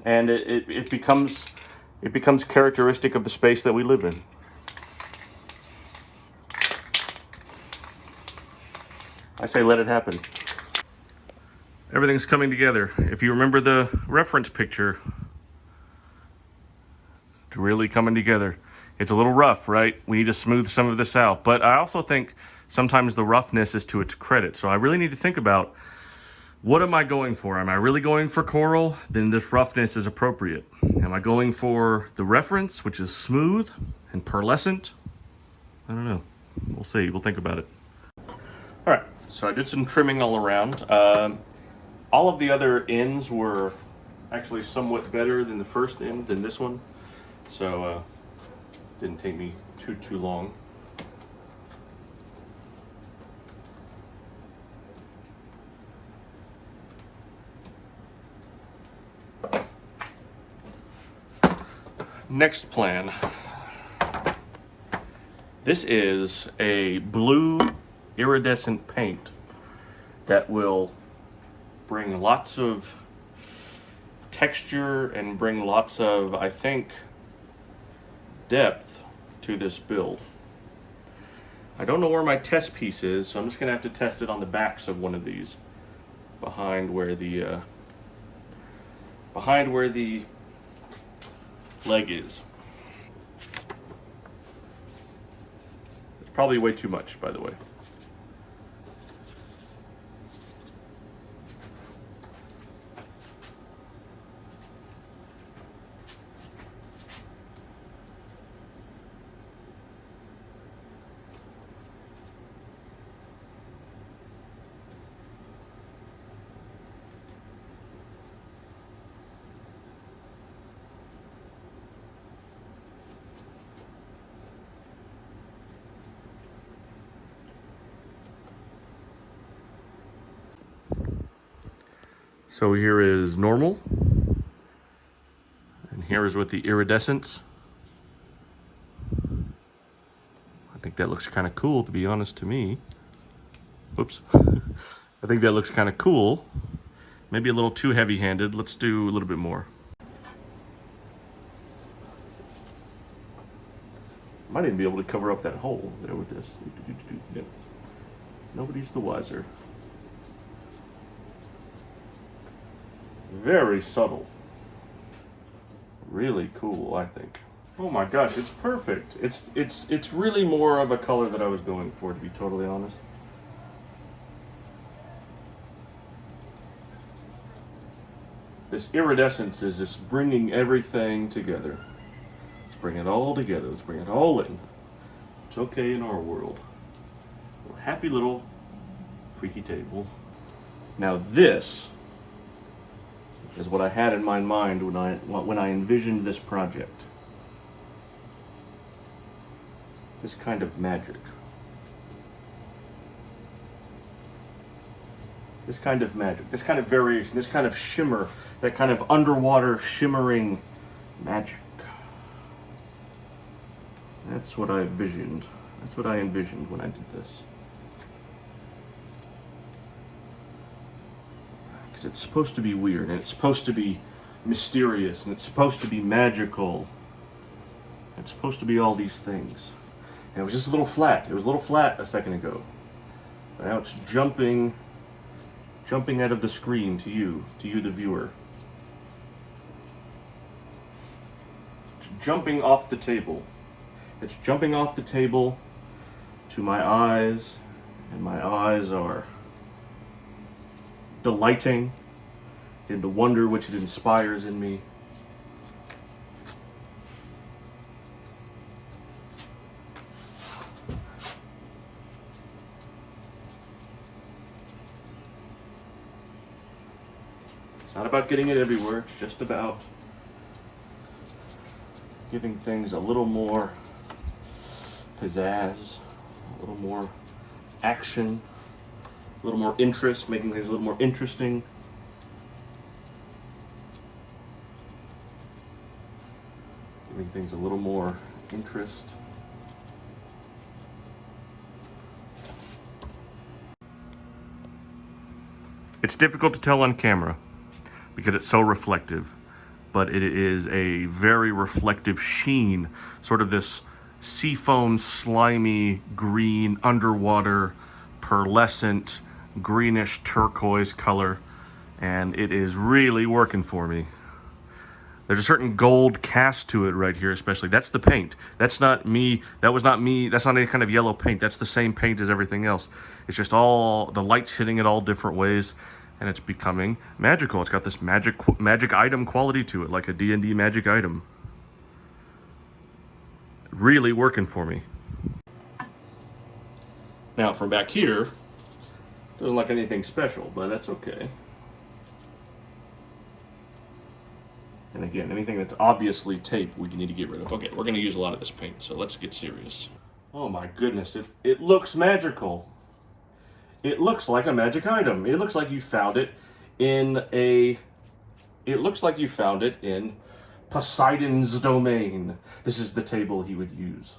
and it becomes characteristic of the space that we live in. I say let it happen. Everything's coming together. If you remember the reference picture, it's really coming together. It's a little rough, right? We need to smooth some of this out. But I also think sometimes the roughness is to its credit. So I really need to think about, what am I going for? Am I really going for coral? Then this roughness is appropriate. Am I going for the reference, which is smooth and pearlescent? I don't know. We'll see. We'll think about it. All right. So I did some trimming all around. All of the other ends were actually somewhat better than the first end, than this one. So didn't take me too long. Next plan. This is a blue iridescent paint that will bring lots of texture and bring lots of, I think, depth to this build. I don't know where my test piece is, so I'm just gonna have to test it on the backs of one of these, behind where the leg is. It's probably way too much, by the way. So here is normal, and here is with the iridescence. I think that looks kind of cool, to be honest, to me. Oops. I think that looks kind of cool. Maybe a little too heavy-handed. Let's do a little bit more. Might even be able to cover up that hole there with this. Yep. Nobody's the wiser. Very subtle. Really cool, I think. Oh my gosh, it's perfect. It's really more of a color that I was going for, to be totally honest. This iridescence is just bringing everything together. Let's bring it all together. Let's bring it all in. It's okay in our world. A happy little freaky table. Now this is what I had in my mind when I envisioned this project. This kind of magic. This kind of magic, this kind of variation, this kind of shimmer, that kind of underwater shimmering magic. That's what I envisioned. That's what I envisioned when I did this. Because it's supposed to be weird, and it's supposed to be mysterious, and it's supposed to be magical. It's supposed to be all these things. And it was just a little flat. It was a little flat a second ago. But now it's jumping out of the screen to you the viewer. It's jumping off the table. It's jumping off the table to my eyes, and my eyes are delighting in the wonder which it inspires in me. It's not about getting it everywhere, it's just about giving things a little more pizzazz, a little more action, a little more interest, making things a little more interesting. Giving things a little more interest. It's difficult to tell on camera because it's so reflective, but it is a very reflective sheen, sort of this seafoam, slimy, green, underwater, pearlescent, greenish turquoise color, and it is really working for me. There's a certain gold cast to it right here, especially. That's the paint. That's not me. That was not me. That's not any kind of yellow paint. That's the same paint as everything else. It's just all, the light's hitting it all different ways, and it's becoming magical. It's got this magic item quality to it, like a D&D magic item. Really working for me. Now, from back here, doesn't look like anything special, but that's okay. And again, anything that's obviously tape, we need to get rid of. Okay, we're going to use a lot of this paint, so let's get serious. Oh my goodness, it looks magical. It looks like a magic item. It looks like you found it in Poseidon's domain. This is the table he would use.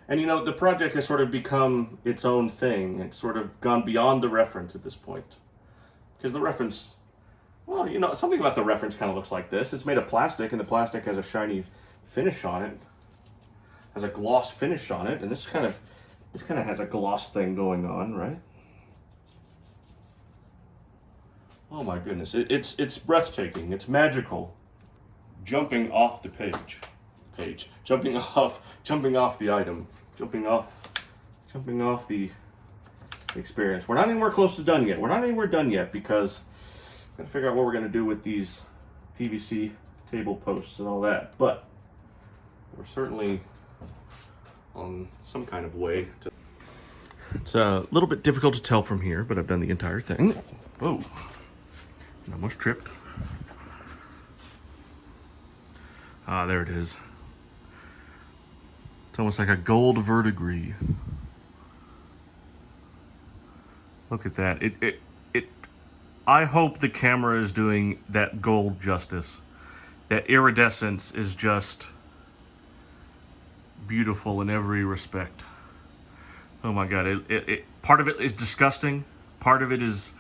And you know, the project has sort of become its own thing. It's sort of gone beyond the reference at this point. Because the reference, well, you know, something about the reference kind of looks like this. It's made of plastic, and the plastic has a shiny finish on it. Has a gloss finish on it, and this kind of has a gloss thing going on, right? Oh my goodness, it's breathtaking. It's magical. Jumping off the page, jumping off the item, jumping off the experience. We're not anywhere close to done yet. We're not anywhere done yet because we're gonna figure out what we're gonna do with these PVC table posts and all that. But we're certainly on some kind of way to. It's a little bit difficult to tell from here, but I've done the entire thing. Whoa, I almost tripped. Ah, there it is. It's almost like a gold verdigris. Look at that. I hope the camera is doing that gold justice. That iridescence is just beautiful in every respect. Oh my God, part of it is disgusting, part of it is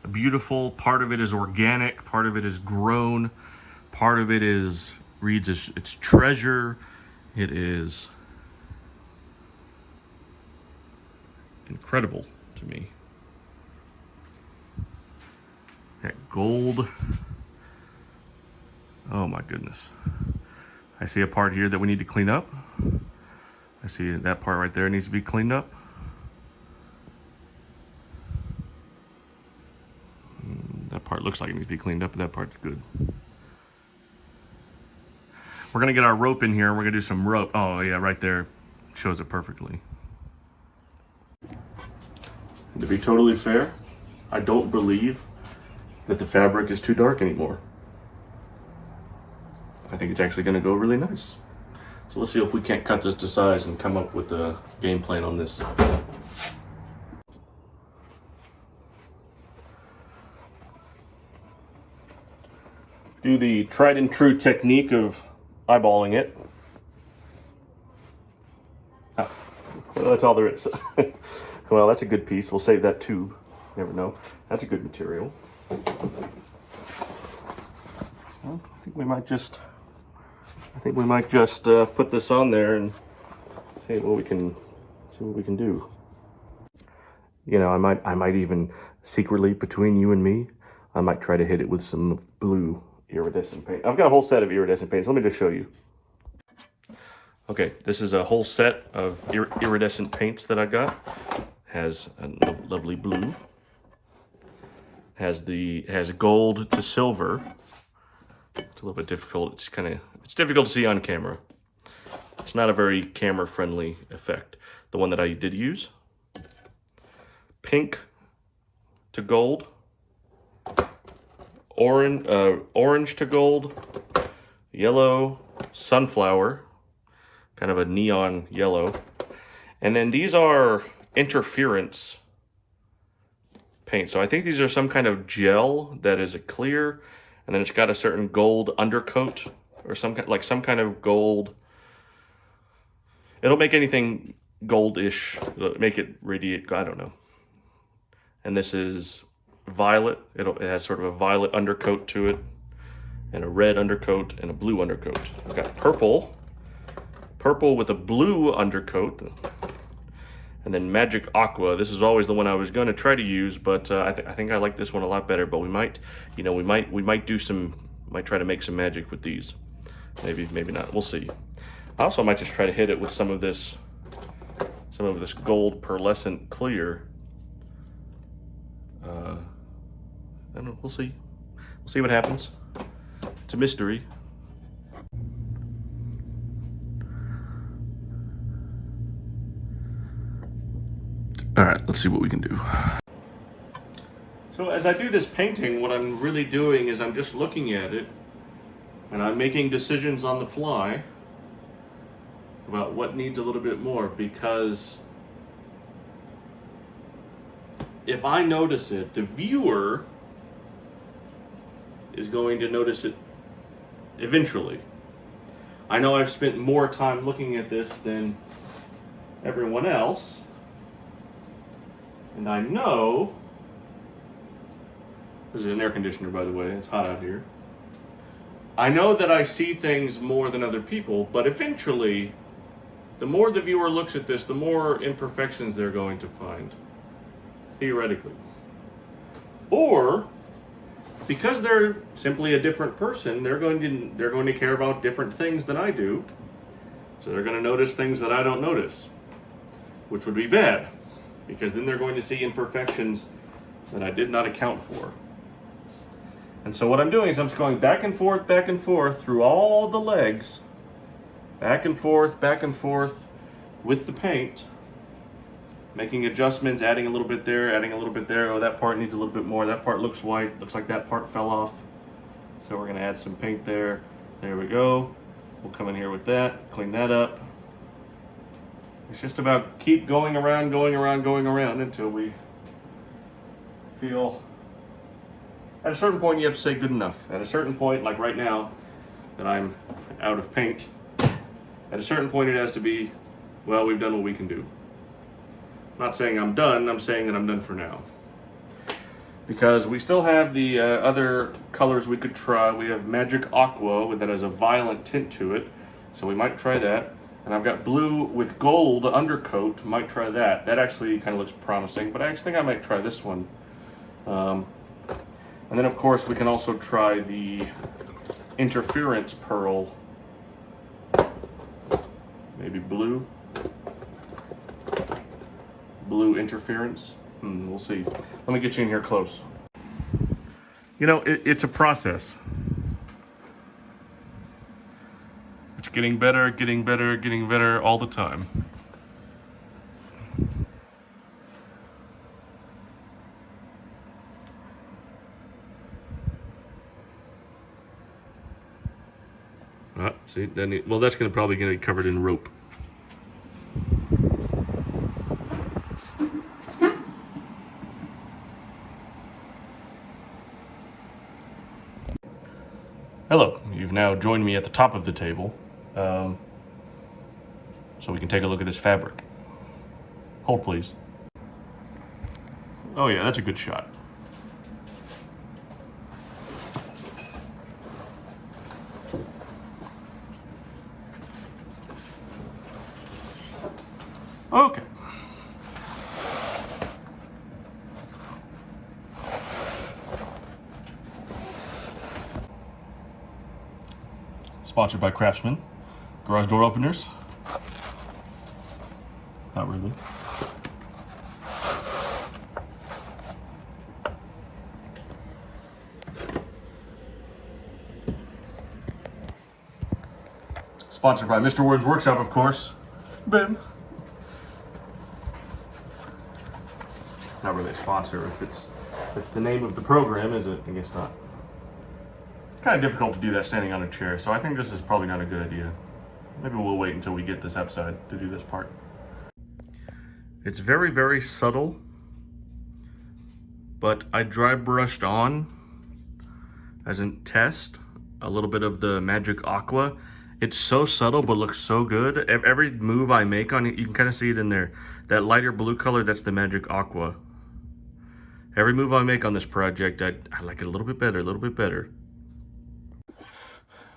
beautiful, part of it is organic, part of it is grown, part of it is reads as its treasure. It is incredible to me. That gold, oh my goodness. I see a part here that we need to clean up. I see that part right there needs to be cleaned up. That part looks like it needs to be cleaned up, but that part's good. We're gonna get our rope in here and we're gonna do some rope. Oh yeah, right there shows it perfectly. And to be totally fair, I don't believe that the fabric is too dark anymore. I think it's actually gonna go really nice. So let's see if we can't cut this to size and come up with a game plan on this. Do the tried and true technique of eyeballing it. Oh, well, that's all there is. Well, that's a good piece. We'll save that tube. Never know. That's a good material. Well, I think we might just put this on there and see what we can do. You know, I might even secretly, between you and me, I might try to hit it with some blue iridescent paint. I've got a whole set of iridescent paints. Let me just show you. Okay, this is a whole set of iridescent paints that I got. Has a lovely blue. Has gold to silver. It's a little bit difficult. It's difficult to see on camera. It's not a very camera-friendly effect. The one that I did use. Pink to gold. Orange to gold. Yellow, sunflower. Kind of a neon yellow. And then these are interference paint. So I think these are some kind of gel that is a clear, and then it's got a certain gold undercoat or some kind of gold. It'll make anything goldish, make it radiate, I don't know. And this is violet. It has sort of a violet undercoat to it, and a red undercoat and a blue undercoat. I've got purple with a blue undercoat, and then magic aqua. This is always the one I was going to try to use, but I think I like this one a lot better. But we might try to make some magic with these. Maybe not. We'll see. I also might just try to hit it with some of this gold pearlescent clear. I don't know. We'll see. We'll see what happens. It's a mystery. All right, let's see what we can do. So as I do this painting, what I'm really doing is I'm just looking at it and I'm making decisions on the fly about what needs a little bit more, because if I notice it, the viewer is going to notice it eventually. I know I've spent more time looking at this than everyone else. And I know, this is an air conditioner, by the way, it's hot out here. I know that I see things more than other people, but eventually, the more the viewer looks at this, the more imperfections they're going to find, theoretically. Or, because they're simply a different person, they're going to care about different things than I do, so they're going to notice things that I don't notice, which would be bad. Because then they're going to see imperfections that I did not account for. And so what I'm doing is I'm just going back and forth through all the legs, back and forth with the paint, making adjustments, adding a little bit there, adding a little bit there. Oh, that part needs a little bit more. That part looks white. Looks like that part fell off. So we're going to add some paint there. There we go. We'll come in here with that, clean that up. It's just about keep going around until we feel, at a certain point you have to say good enough. At a certain point, like right now, that I'm out of paint, at a certain point it has to be, well, we've done what we can do. I'm not saying I'm done, I'm saying that I'm done for now. Because we still have the other colors we could try. We have magic aqua that has a violet tint to it, so we might try that. And I've got blue with gold undercoat, might try that. That actually kind of looks promising, but I actually think I might try this one. And then of course we can also try the interference pearl. Maybe blue. Blue interference. We'll see. Let me get you in here close. You know, it's a process. It's getting better all the time. See, then well, that's going to probably get covered in rope. Hello, you've now joined me at the top of the table, so we can take a look at this fabric. Hold, please. Oh yeah, that's a good shot. Okay. Sponsored by Craftsman. Garage door openers. Not really. Sponsored by Mr. Warden's Workshop, of course. Bim. Not really a sponsor. If it's the name of the program, is it? I guess not. It's kind of difficult to do that standing on a chair, so I think this is probably not a good idea. Maybe we'll wait until we get this outside to do this part. It's very, very subtle, but I dry brushed on, as a test, a little bit of the Magic Aqua. It's so subtle, but looks so good. Every move I make on it, you can kind of see it in there. That lighter blue color, that's the Magic Aqua. Every move I make on this project, I like it a little bit better, a little bit better.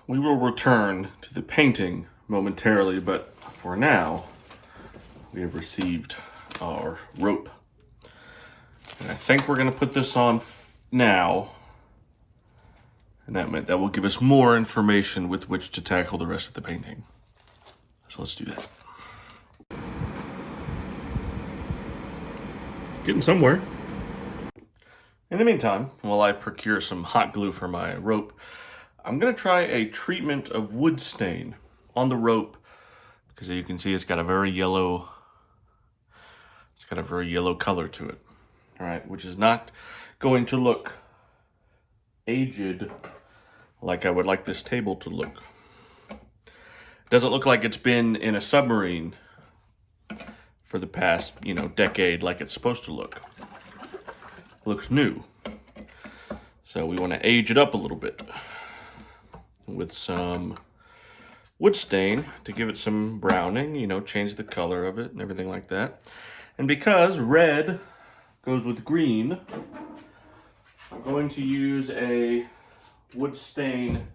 We will return to the painting momentarily, but for now, we have received our rope. And I think we're gonna put this on now. And that will give us more information with which to tackle the rest of the painting. So let's do that. Getting somewhere. In the meantime, while I procure some hot glue for my rope, I'm gonna try a treatment of wood stain on the rope, because as you can see, it's got a very yellow color to it. All right, which is not going to look aged like I would like this table to look. It doesn't look like it's been in a submarine for the past, decade like it's supposed to look. It looks new. So we want to age it up a little bit with some wood stain to give it some browning, change the color of it and everything like that. And because red goes with green, I'm going to use a wood stain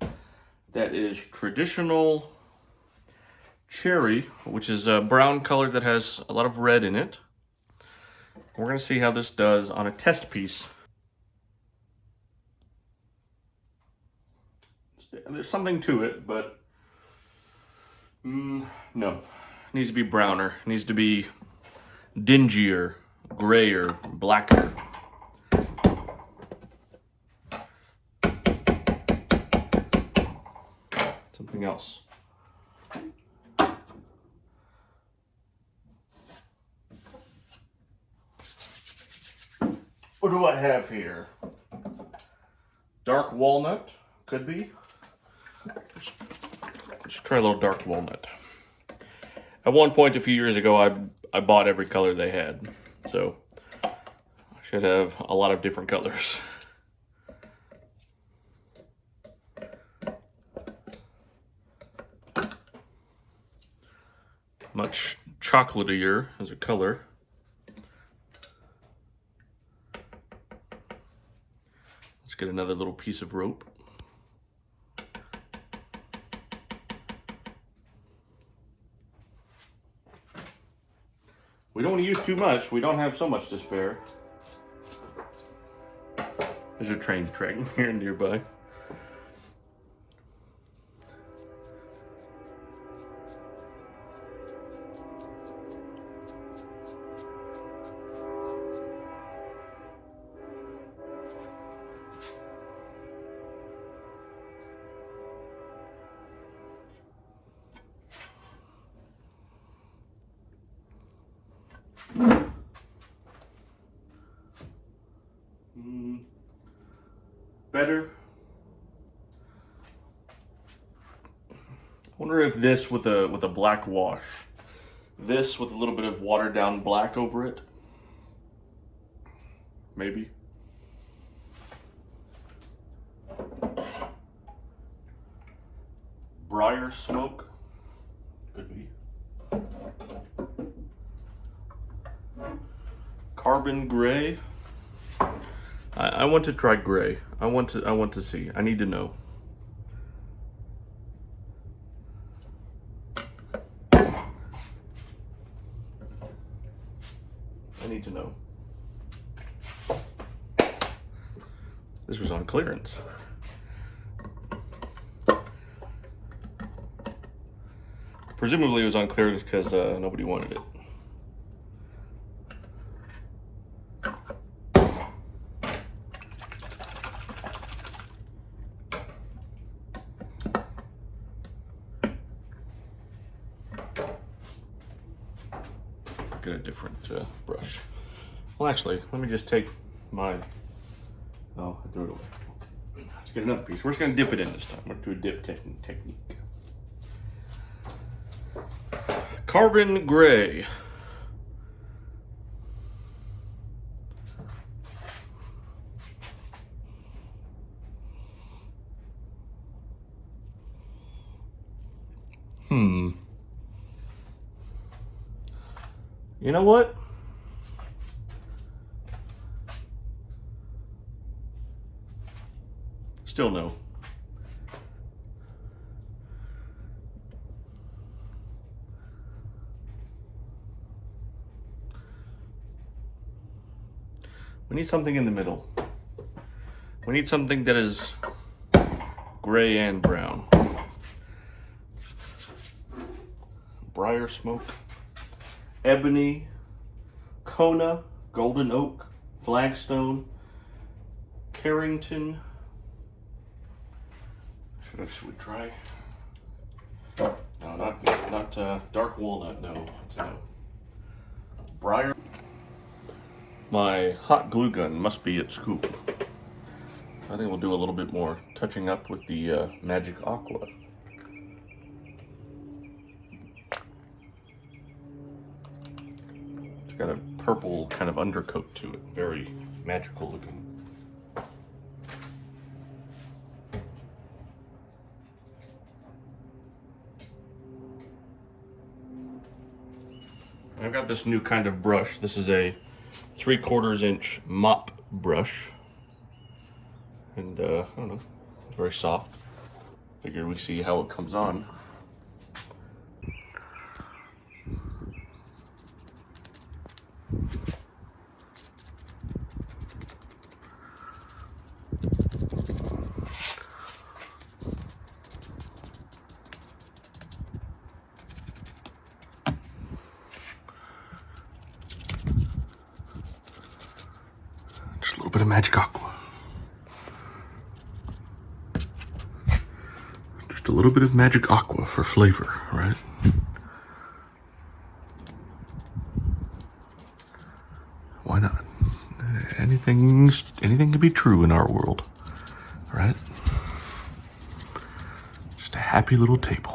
that is traditional cherry, which is a brown color that has a lot of red in it. We're going to see how this does on a test piece. There's something to it, but no. It needs to be browner. It needs to be dingier, grayer, blacker. Something else. What do I have here? Dark walnut, could be. Let's try a little dark walnut. At one point a few years ago, I bought every color they had, so I should have a lot of different colors. Much chocolatier as a color. Let's get another little piece of rope. We don't want to use too much. We don't have so much to spare. There's a train track here nearby. Better. I wonder if this with a black wash, this with a little bit of watered down black over it, maybe. Briar smoke, could be. Carbon gray. I want to try gray. I want to see. I need to know. I need to know. This was on clearance. Presumably it was on clearance because nobody wanted it. Get a different brush. Well, actually, let me just take my... Oh, I threw it away. Okay. Let's get another piece. We're just going to dip it in this time. We're going to do a dip technique. Carbon gray. You know what? Still no. We need something in the middle. We need something that is gray and brown. Briar smoke, ebony, Kona, golden oak, flagstone, Carrington. Should I try? No, not dark walnut. No, no. Briar. My hot glue gun must be at school. I think we'll do a little bit more touching up with the magic aqua. It's got a purple kind of undercoat to it, very magical looking. I've got this new kind of brush. This is a 3/4 inch mop brush. And I don't know, it's very soft. Figured we see how it comes on. Just a little bit of magic aqua. Just a little bit of magic aqua for flavor, right? Why not? Anything can be true in our world, right? Just a happy little table.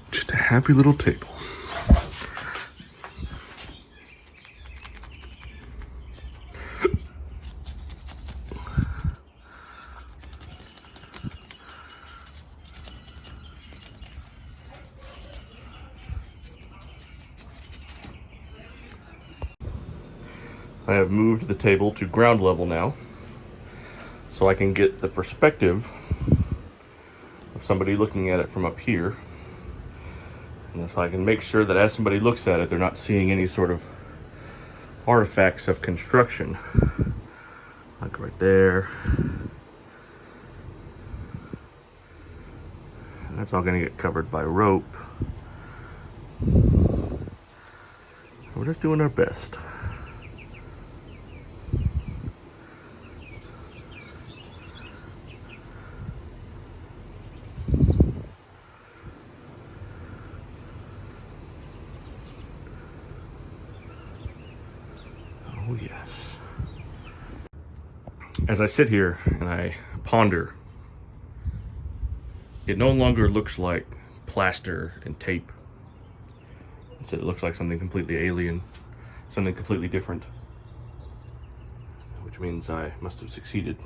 Just a happy little table. I have moved the table to ground level now, so I can get the perspective of somebody looking at it from up here. And so I can make sure that as somebody looks at it, they're not seeing any sort of artifacts of construction. Like right there. And that's all going to get covered by rope. We're just doing our best. Oh yes. As I sit here and I ponder, it no longer looks like plaster and tape. Instead, it looks like something completely alien, something completely different, which means I must have succeeded.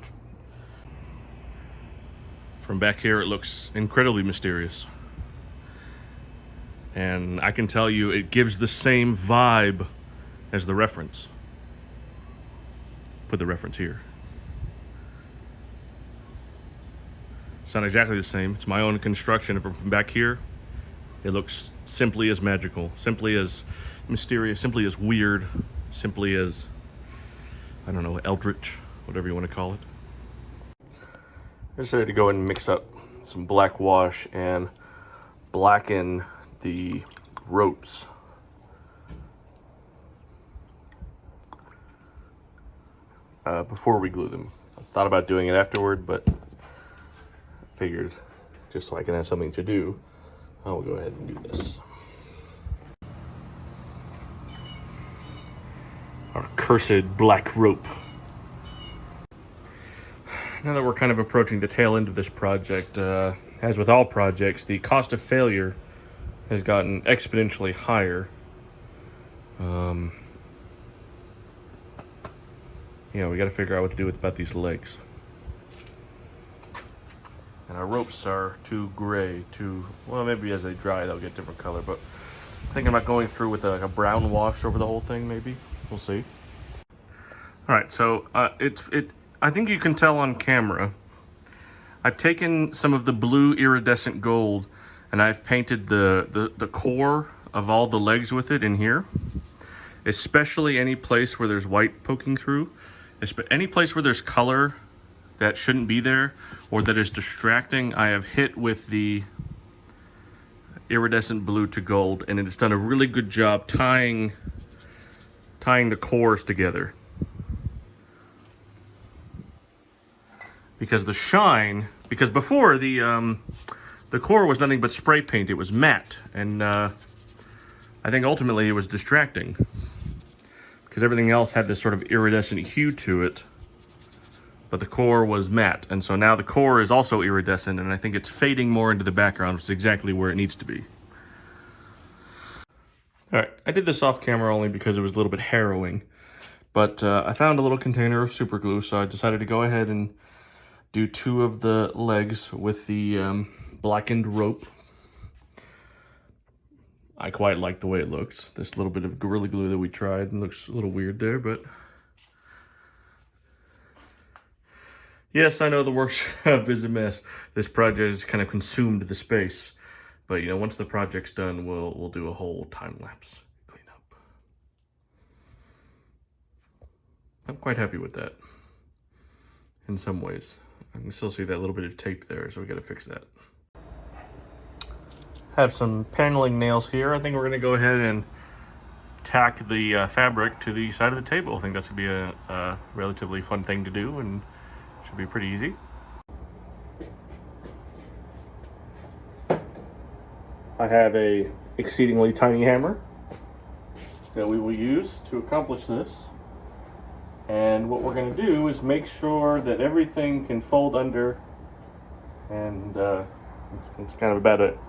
From back here, it looks incredibly mysterious. And I can tell you it gives the same vibe as the reference. Put the reference here. It's not exactly the same. It's my own construction. From back here, it looks simply as magical, simply as mysterious, simply as weird, simply as, I don't know, eldritch, whatever you want to call it. I decided to go and mix up some black wash and blacken the ropes. Before we glue them. I thought about doing it afterward, but figured just so I can have something to do, I'll go ahead and do this. Our cursed black rope. Now that we're kind of approaching the tail end of this project, as with all projects, the cost of failure has gotten exponentially higher. We got to figure out what to do about these legs. And our ropes are too gray, well, maybe as they dry they'll get different color, but thinking about going through with a brown wash over the whole thing, maybe. We'll see. All right, so I think you can tell on camera. I've taken some of the blue iridescent gold and I've painted the core of all the legs with it in here. Especially any place where there's white poking through. Any place where there's color that shouldn't be there or that is distracting, I have hit with the iridescent blue to gold, and it's done a really good job tying the cores together. Because before the core was nothing but spray paint, it was matte, and I think ultimately it was distracting because everything else had this sort of iridescent hue to it, but the core was matte, and so now the core is also iridescent, and I think it's fading more into the background, which is exactly where it needs to be. Alright, I did this off camera only because it was a little bit harrowing, but I found a little container of super glue, so I decided to go ahead and do 2 of the legs with the blackened rope. I quite like the way it looks. This little bit of Gorilla Glue that we tried looks a little weird there, but yes, I know the workshop is a mess. This project has kind of consumed the space, but once the project's done, we'll do a whole time-lapse cleanup. I'm quite happy with that in some ways. I can still see that little bit of tape there, so we got to fix that. Have some paneling nails here. I think we're going to go ahead and tack the fabric to the side of the table. I think that should be a relatively fun thing to do, and should be pretty easy. I have a exceedingly tiny hammer that we will use to accomplish this. And what we're going to do is make sure that everything can fold under, and that's kind of about it.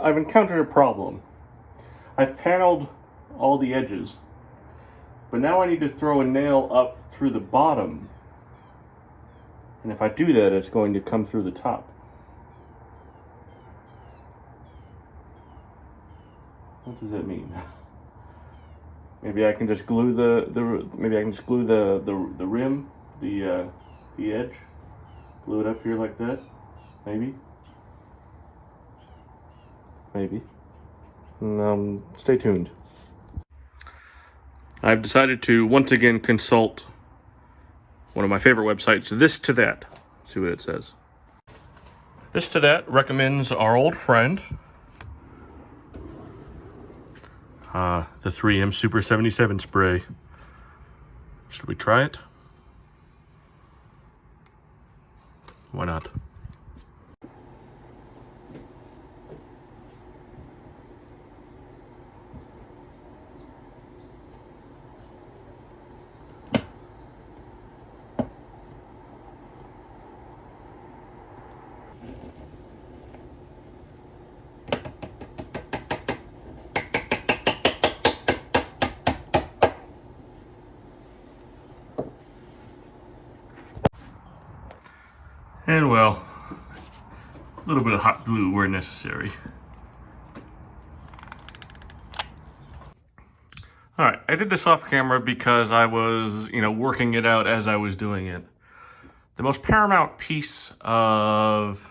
I've encountered a problem. I've paneled all the edges, but now I need to throw a nail up through the bottom. And if I do that, it's going to come through the top. What does that mean? Maybe I can just glue the rim, the edge, glue it up here like that. Maybe. Stay tuned. I've decided to once again consult one of my favorite websites, This to That. Let's see what it says. This to That recommends our old friend, The 3M Super 77 spray. Should we try it? Why not? And well, a little bit of hot glue where necessary. All right, I did this off camera because I was, working it out as I was doing it. The most paramount piece of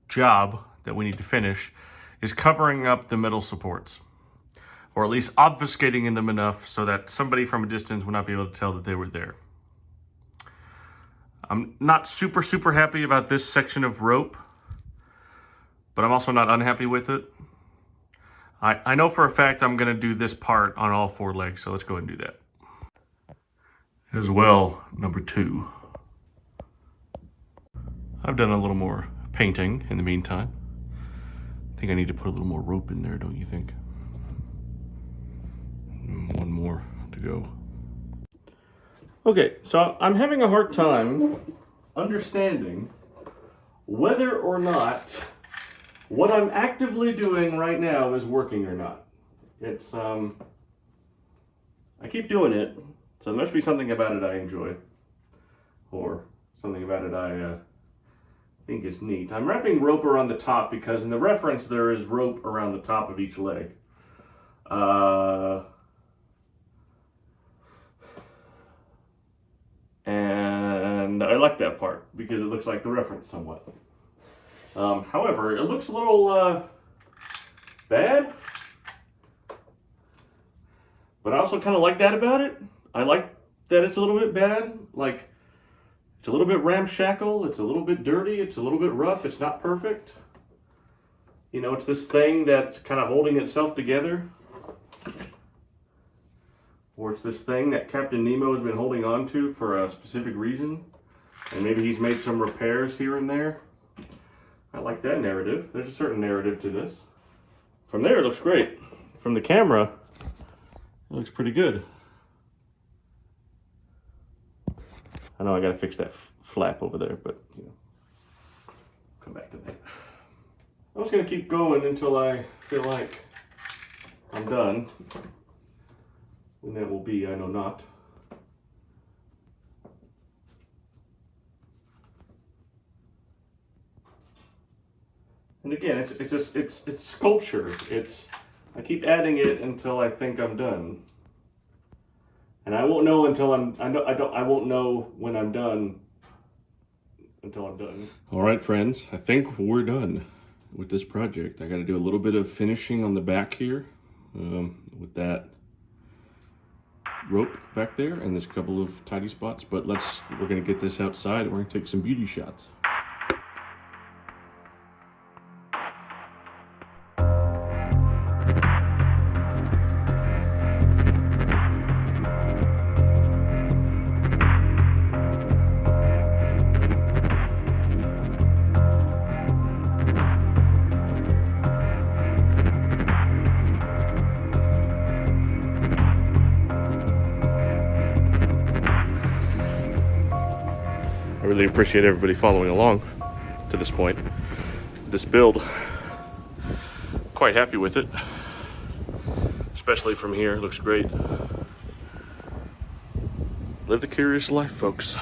job that we need to finish is covering up the metal supports, or at least obfuscating them enough so that somebody from a distance would not be able to tell that they were there. I'm not super happy about this section of rope, but I'm also not unhappy with it. I know for a fact I'm going to do this part on all 4 legs, so let's go ahead and do that. As well, number 2. I've done a little more painting in the meantime. I think I need to put a little more rope in there, don't you think? One more to go. Okay, so I'm having a hard time understanding whether or not what I'm actively doing right now is working or not. It's, I keep doing it, so there must be something about it I enjoy, or something about it I think is neat. I'm wrapping rope around the top because in the reference there is rope around the top of each leg. And I like that part because it looks like the reference somewhat. However, it looks a little bad, but I also kind of like that about it. I like that it's a little bit bad, like it's a little bit ramshackle, it's a little bit dirty, it's a little bit rough, it's not perfect. It's this thing that's kind of holding itself together. Or it's this thing that Captain Nemo has been holding on to for a specific reason. And maybe he's made some repairs here and there. I like that narrative. There's a certain narrative to this. From there, it looks great. From the camera, it looks pretty good. I know I gotta fix that flap over there, but come back to that. I'm just gonna keep going until I feel like I'm done. When that will be, I know not. And again, it's sculpture. I keep adding it until I think I'm done. And I won't know until I won't know when I'm done until I'm done. All right, friends, I think we're done with this project. I got to do a little bit of finishing on the back here with that rope back there, and there's a couple of tidy spots, but we're gonna get this outside and we're gonna take some beauty shots. I really appreciate everybody following along to this point. This build, quite happy with it, especially from here. Looks great. Live the curious life, folks.